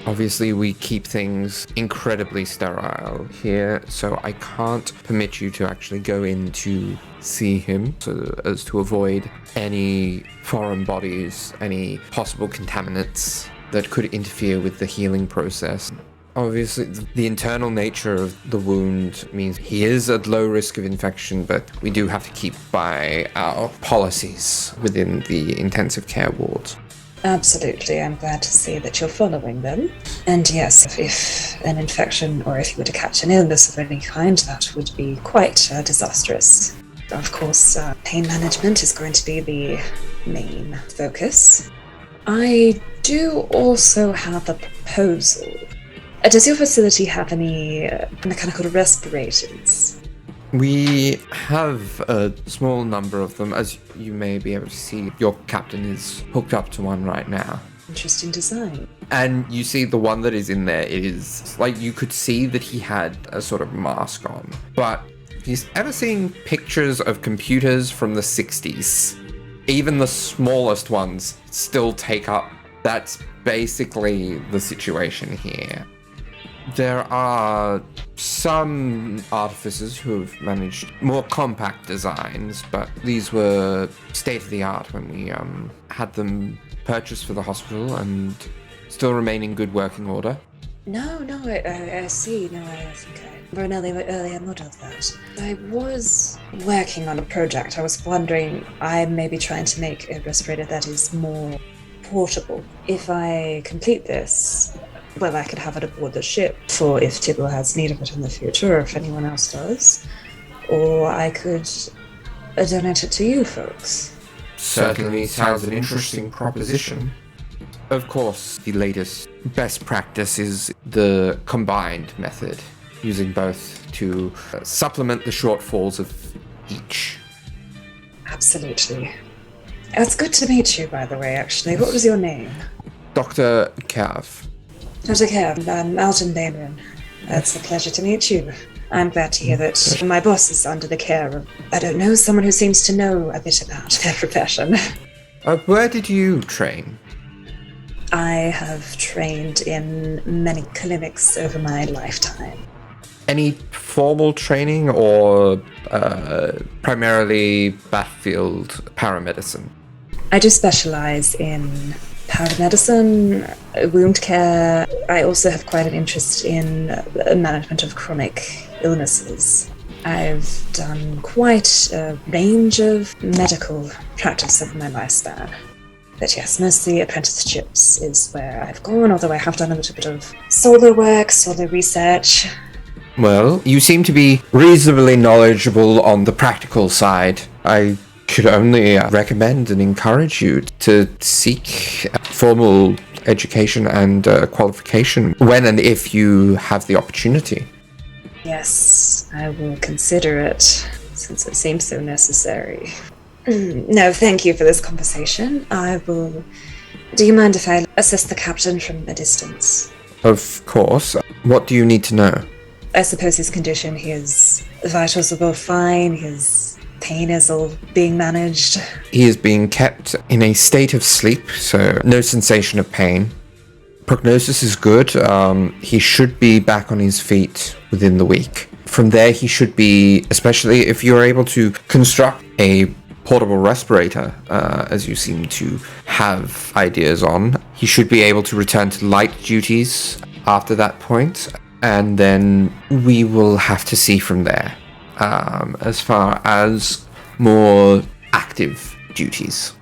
Obviously, we keep things incredibly sterile here, so I can't permit you to actually go in to see him, so as to avoid any foreign bodies, any possible contaminants that could interfere with the healing process. Obviously, the internal nature of the wound means he is at low risk of infection, but we do have to keep by our policies within the intensive care wards. Absolutely, I'm glad to see that you're following them. And yes, if an infection or if you were to catch an illness of any kind, that would be quite disastrous. Of course, pain management is going to be the main focus. I do also have a proposal. Does your facility have any mechanical respirators? We have a small number of them. As you may be able to see, your captain is hooked up to one right now. Interesting design. And you see the one that is in there, it is like you could see that he had a sort of mask on. But if you've ever seen pictures of computers from the 60s, even the smallest ones still take up. That's basically the situation here. There are some artificers who have managed more compact designs, but these were state-of-the-art when we had them purchased for the hospital and still remain in good working order. No, I see. No, I think I were an earlier model of that. I was working on a project. I was wondering, I may be trying to make a respirator that is more portable. If I complete this, well, I could have it aboard the ship for if Tibble has need of it in the future, or if anyone else does. Or I could donate it to you folks. Certainly sounds an interesting proposition. Of course, the latest best practice is the combined method, using both to supplement the shortfalls of each. Absolutely. It's good to meet you, by the way, actually. What was your name? Dr. Cav. Dr. Cav, I'm Alton Bainman. It's a pleasure to meet you. I'm glad to hear that my boss is under the care of, I don't know, someone who seems to know a bit about their profession. Where did you train? I have trained in many clinics over my lifetime. Any formal training or primarily battlefield paramedicine? I do specialize in paramedicine, wound care. I also have quite an interest in management of chronic illnesses. I've done quite a range of medical practice over my lifespan. But yes, mostly apprenticeships is where I've gone, although I have done a little bit of solar work, solar research. Well, you seem to be reasonably knowledgeable on the practical side. I could only recommend and encourage you to seek formal education and qualification when and if you have the opportunity. Yes, I will consider it, since it seems so necessary. No, thank you for this conversation. I will... Do you mind if I assist the captain from a distance? Of course. What do you need to know? I suppose his condition, his vitals are both fine, his pain is all being managed. He is being kept in a state of sleep, so no sensation of pain. Prognosis is good. He should be back on his feet within the week. From there, he should be, especially if you're able to construct a portable respirator, as you seem to have ideas on, he should be able to return to light duties after that point. and then we will have to see from there. As far as more active duties,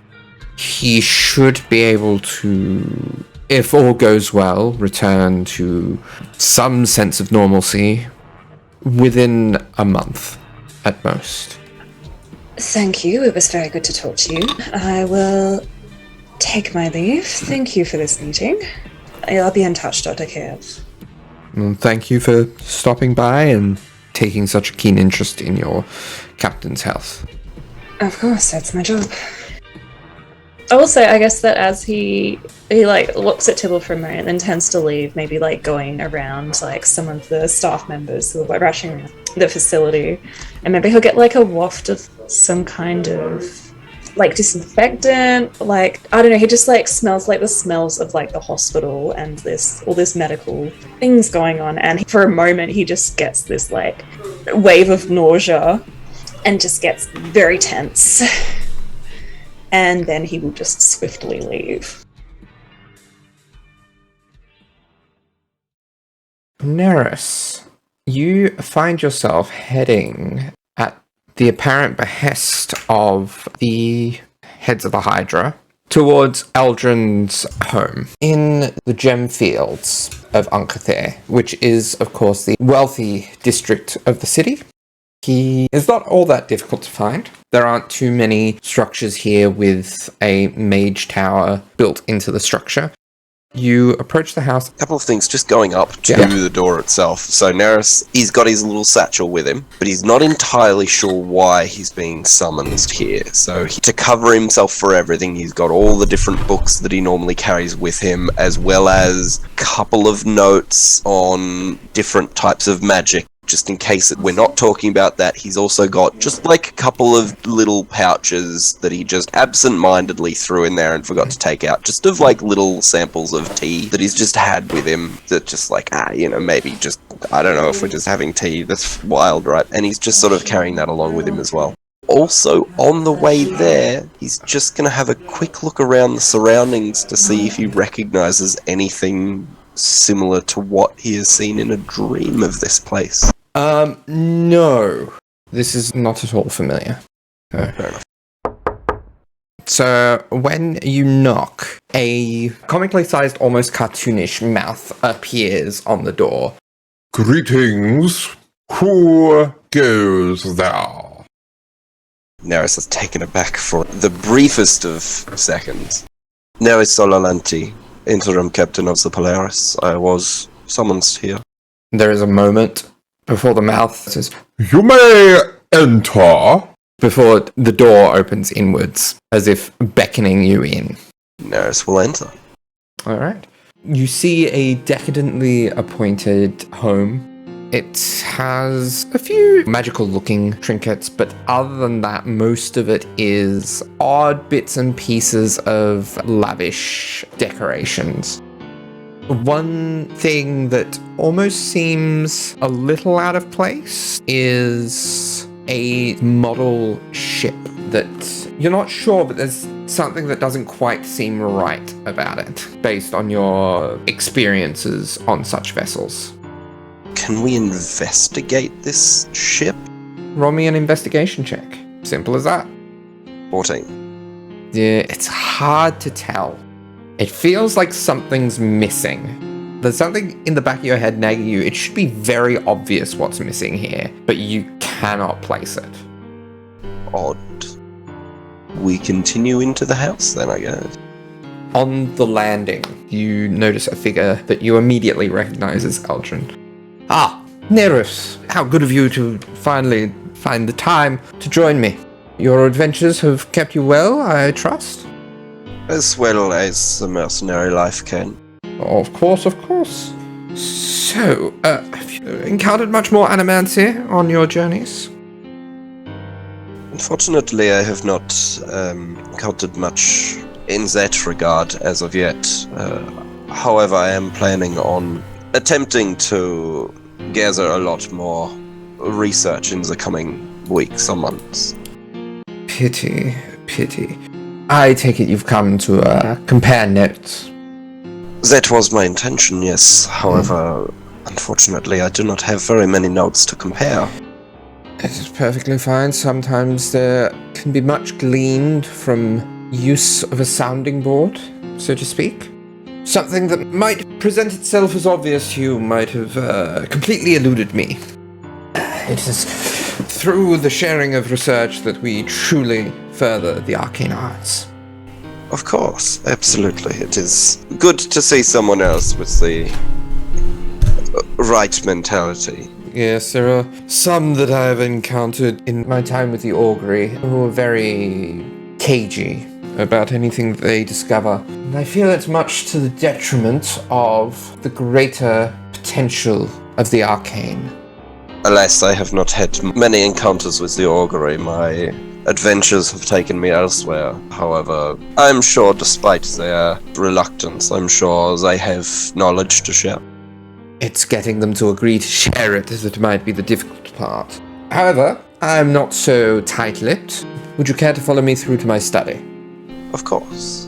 he should be able to, if all goes well, return to some sense of normalcy within a month at most. Thank you. It was very good to talk to you. I will take my leave. Thank you for this meeting. I'll be in touch, Dr. Kiev. Well, thank you for stopping by and taking such a keen interest in your captain's health. Of course, that's my job. I will say, I guess that as he like looks at Tibble for a moment, then tends to leave, maybe like going around like some of the staff members who are like rushing around the facility, and maybe he'll get like a waft of some kind of like disinfectant, like I don't know, he just like smells like the smells of like the hospital and all this medical things going on, and for a moment he just gets this like wave of nausea and just gets very tense. And then he will just swiftly leave. Nerys, you find yourself heading at the apparent behest of the heads of the Hydra towards Eldrin's home in the gem fields of Ancathair, which is, of course, the wealthy district of the city. He is not all that difficult to find. There aren't too many structures here with a mage tower built into the structure. You approach the house. A couple of things just going up to the door itself. So Nerys, he's got his little satchel with him, but he's not entirely sure why he's being summoned here. So to cover himself for everything, he's got all the different books that he normally carries with him, as well as a couple of notes on different types of magic. Just in case we're not talking about that, he's also got just like a couple of little pouches that he just absent-mindedly threw in there and forgot to take out, just of like little samples of tea that he's just had with him that just like, maybe just, I don't know if we're just having tea, that's wild, right? And he's just sort of carrying that along with him as well. Also, on the way there, he's just going to have a quick look around the surroundings to see if he recognizes anything similar to what he has seen in a dream of this place. No. This is not at all familiar. Fair enough. So, when you knock, a comically sized, almost cartoonish mouth appears on the door. Greetings. Who goes there? Nerys is taken aback for the briefest of seconds. Nerys Solalanti, interim captain of the Polaris. I was summoned here. There is a moment before the mouth says, "You may enter," before the door opens inwards, as if beckoning you in. Nerys will enter. Alright. You see a decadently appointed home. It has a few magical-looking trinkets, but other than that, most of it is odd bits and pieces of lavish decorations. One thing that almost seems a little out of place is a model ship that you're not sure, but there's something that doesn't quite seem right about it, based on your experiences on such vessels. Can we investigate this ship? Roll me an investigation check. Simple as that. 14. Yeah, it's hard to tell. It feels like something's missing. There's something in the back of your head nagging you. It should be very obvious what's missing here, but you cannot place it. Odd. We continue into the house then, I guess. On the landing, you notice a figure that you immediately recognize as Alton. Ah, Nerys, how good of you to finally find the time to join me. Your adventures have kept you well, I trust? As well as the mercenary life can. Of course, of course. So, have you encountered much more animancy on your journeys? Unfortunately, I have not encountered much in that regard as of yet. However, I am planning on attempting to gather a lot more research in the coming weeks or months. Pity. I take it you've come to compare notes. That was my intention, yes. However, Unfortunately, I do not have very many notes to compare. It is perfectly fine. Sometimes there can be much gleaned from use of a sounding board, so to speak. Something that might present itself as obvious to you might have completely eluded me. It is through the sharing of research that we truly further the arcane arts. Of course, absolutely. It is good to see someone else with the right mentality. Yes, there are some that I have encountered in my time with the augury who are very cagey about anything that they discover. And I feel it's much to the detriment of the greater potential of the arcane. Alas, I have not had many encounters with the augury. My adventures have taken me elsewhere. However, I'm sure despite their reluctance, I'm sure they have knowledge to share. It's getting them to agree to share it that might be the difficult part. However, I'm not so tight-lipped. Would you care to follow me through to my study? Of course.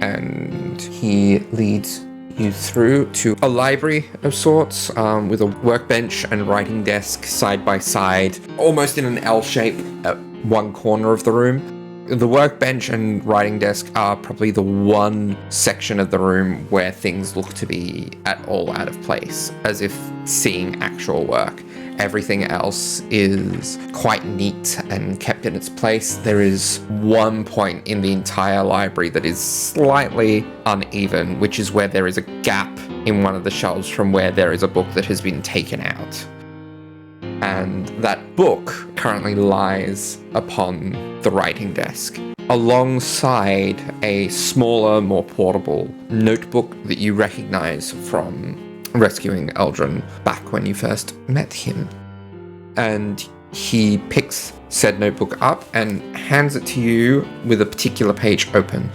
And he leads you through to a library of sorts, with a workbench and writing desk side by side, almost in an L shape at one corner of the room. The workbench and writing desk are probably the one section of the room where things look to be at all out of place, as if seeing actual work. Everything else is quite neat and kept in its place. There is one point in the entire library that is slightly uneven, which is where there is a gap in one of the shelves from where there is a book that has been taken out. And that book currently lies upon the writing desk, alongside a smaller, more portable notebook that you recognize from rescuing 𝗖𝗔𝗦𝗧 back when you first met him. And he picks said notebook up and hands it to you with a particular page open.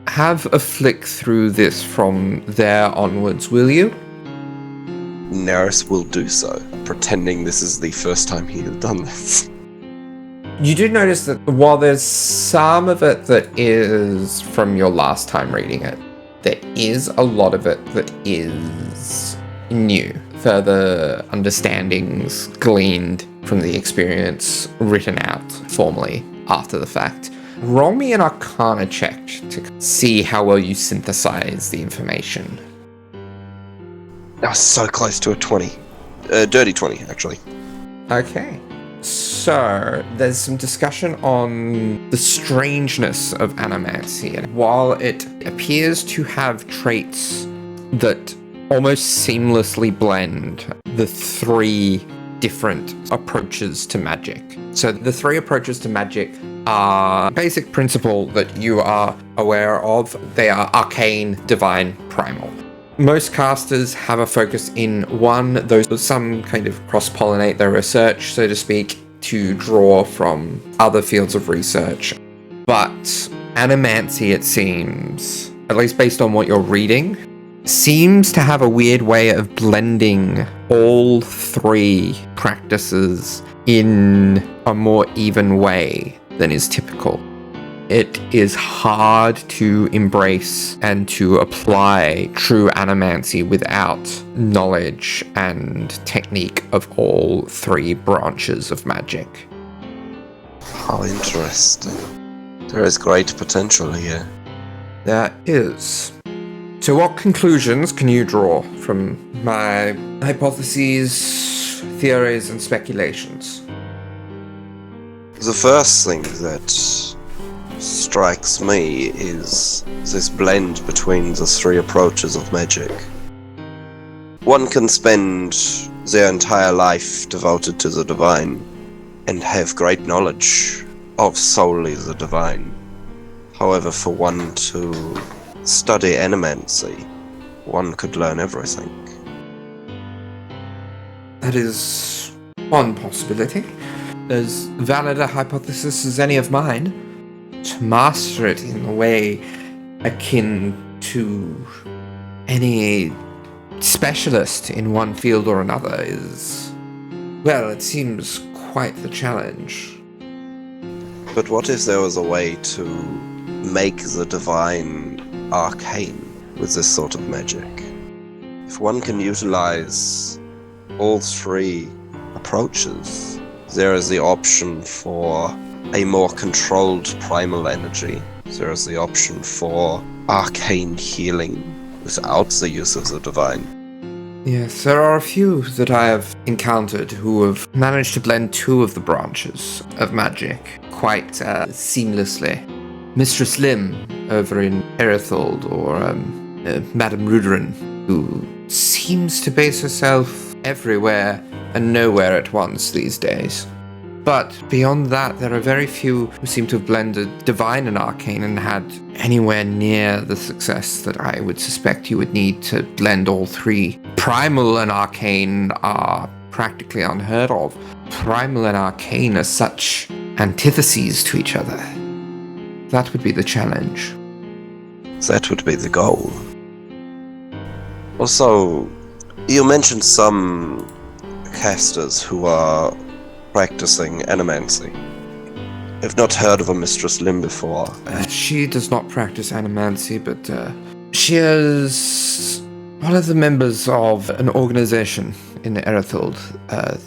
Have a flick through this from there onwards, will you? Nerys will do so, pretending this is the first time he has done this. You do notice that while there's some of it that is from your last time reading it, there is a lot of it that is new. Further understandings gleaned from the experience written out formally after the fact. Roll me an Arcana check to see how well you synthesize the information. I was so close to a 20. Dirty 20, actually. Okay. So, there's some discussion on the strangeness of animancy. And while it appears to have traits that almost seamlessly blend the three different approaches to magic. So the three approaches to magic are basic principle that you are aware of. They are arcane, divine, primal. Most casters have a focus in one, those some kind of cross-pollinate their research, so to speak, to draw from other fields of research. But animancy, it seems, at least based on what you're reading, seems to have a weird way of blending all three practices in a more even way than is typical. It is hard to embrace and to apply true animancy without knowledge and technique of all three branches of magic. How interesting. There is great potential here. There is. So what conclusions can you draw from my hypotheses, theories, and speculations? The first thing that strikes me is this blend between the three approaches of magic. One can spend their entire life devoted to the divine and have great knowledge of solely the divine. However, for one to study animancy, one could learn everything. That is one possibility. As valid a hypothesis as any of mine. To master it in a way akin to any specialist in one field or another is, well, it seems quite the challenge. But what if there was a way to make the divine arcane with this sort of magic? if one can utilize all three approaches, there is the option for a more controlled primal energy. There is the option for arcane healing without the use of the divine. Yes, there are a few that I have encountered who have managed to blend two of the branches of magic quite seamlessly. Mistress Lim over in Erethold, or Madame Ruderin, who seems to base herself everywhere and nowhere at once these days. But beyond that, there are very few who seem to have blended divine and arcane and had anywhere near the success that I would suspect you would need to blend all three. Primal and arcane are practically unheard of. Primal and arcane are such antitheses to each other. That would be the challenge. That would be the goal. Also, you mentioned some casters who are practicing animancy. I've not heard of a Mistress Lim before. She does not practice animancy, but she is one of the members of an organization in Erethold,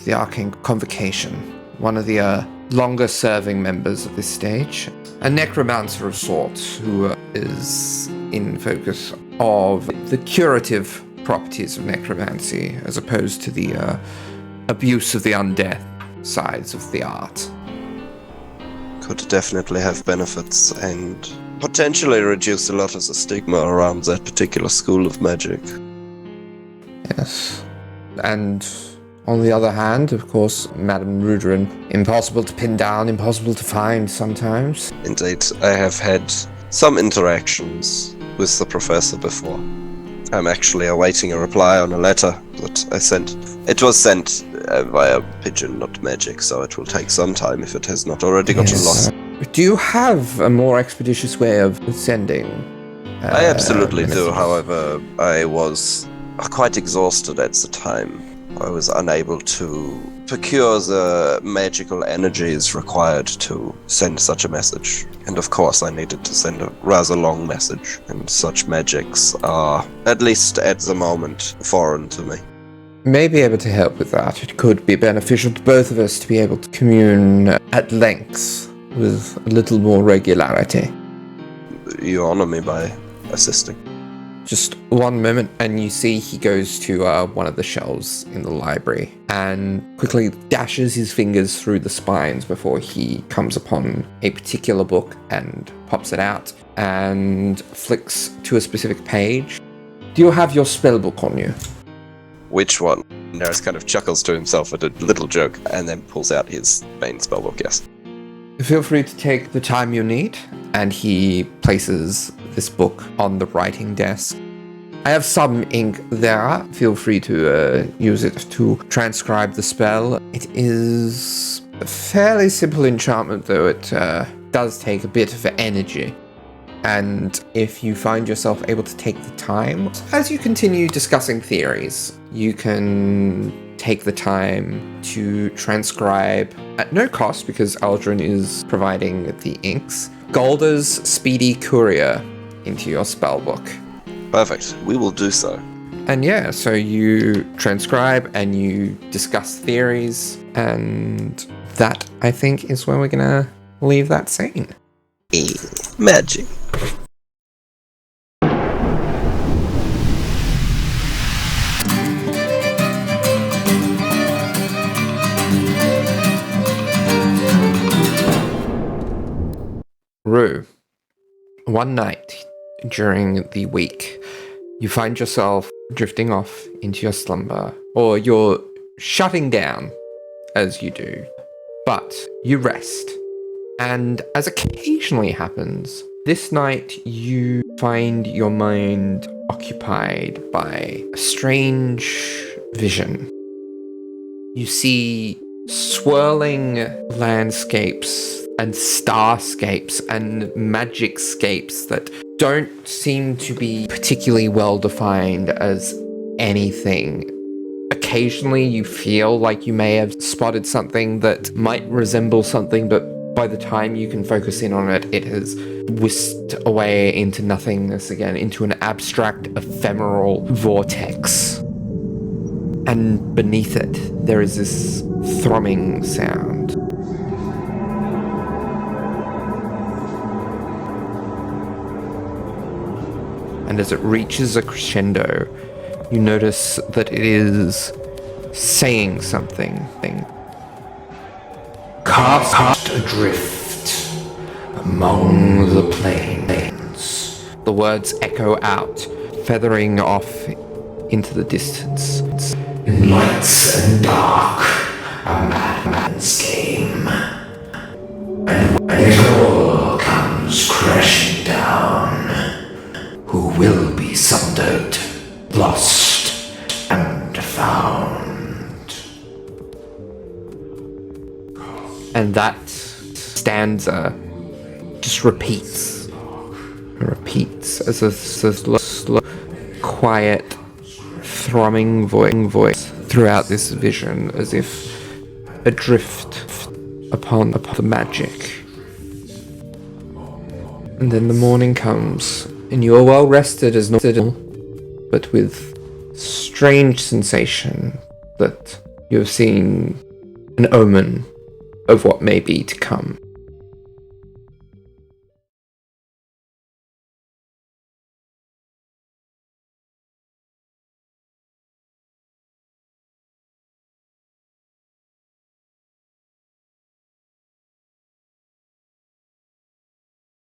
the Arcane Convocation, one of the longer-serving members of this stage. A necromancer of sorts who is in focus of the curative properties of necromancy as opposed to the abuse of the undead sides of the art. Could definitely have benefits and potentially reduce a lot of the stigma around that particular school of magic. Yes. And on the other hand, of course, Madame Ruderin, impossible to pin down, impossible to find sometimes. Indeed, I have had some interactions with the professor before. I'm actually awaiting a reply on a letter that I sent. It was sent via pigeon, not magic, so it will take some time if it has not already gotten lost. Do you have a more expeditious way of sending? I absolutely do, however, I was quite exhausted at the time. I was unable to procure the magical energies required to send such a message. And of course I needed to send a rather long message, and such magics are, at least at the moment, foreign to me. May be able to help with that. It could be beneficial to both of us to be able to commune at length with a little more regularity. You honor me by assisting. Just one moment, and you see he goes to one of the shelves in the library and quickly dashes his fingers through the spines before he comes upon a particular book and pops it out and flicks to a specific page. Do you have your spellbook on you? Which one? Nerys kind of chuckles to himself at a little joke and then pulls out his main spellbook, yes. Feel free to take the time you need, and he places this book on the writing desk. I have some ink there. Feel free to use it to transcribe the spell. It is a fairly simple enchantment, though it does take a bit of energy. And if you find yourself able to take the time, as you continue discussing theories, you can take the time to transcribe at no cost, because Aldrin is providing the inks, Golda's Speedy Courier into your spellbook. Perfect. We will do so. And yeah, so you transcribe and you discuss theories, and that, I think, is where we're gonna leave that scene. Magic. Rue, one night during the week, you find yourself drifting off into your slumber, or you're shutting down as you do, but you rest. And as occasionally happens, this night you find your mind occupied by a strange vision. You see swirling landscapes and starscapes and magicscapes that don't seem to be particularly well defined as anything. Occasionally you feel like you may have spotted something that might resemble something, but By the time you can focus in on it, it has whisked away into nothingness again, into an abstract, ephemeral vortex. And beneath it, there is this thrumming sound. And as it reaches a crescendo, you notice that it is saying something. Cast adrift among the plains. The words echo out, feathering off into the distance. In lights and dark, a madman's game. And when it all comes crashing down, who will be sundered, lost, and found. And that stanza just repeats. It repeats as a slow, quiet, thrumming voice throughout this vision, as if adrift upon the magic. And then the morning comes, and you are well rested as normal, but with strange sensation that you have seen an omen of what may be to come.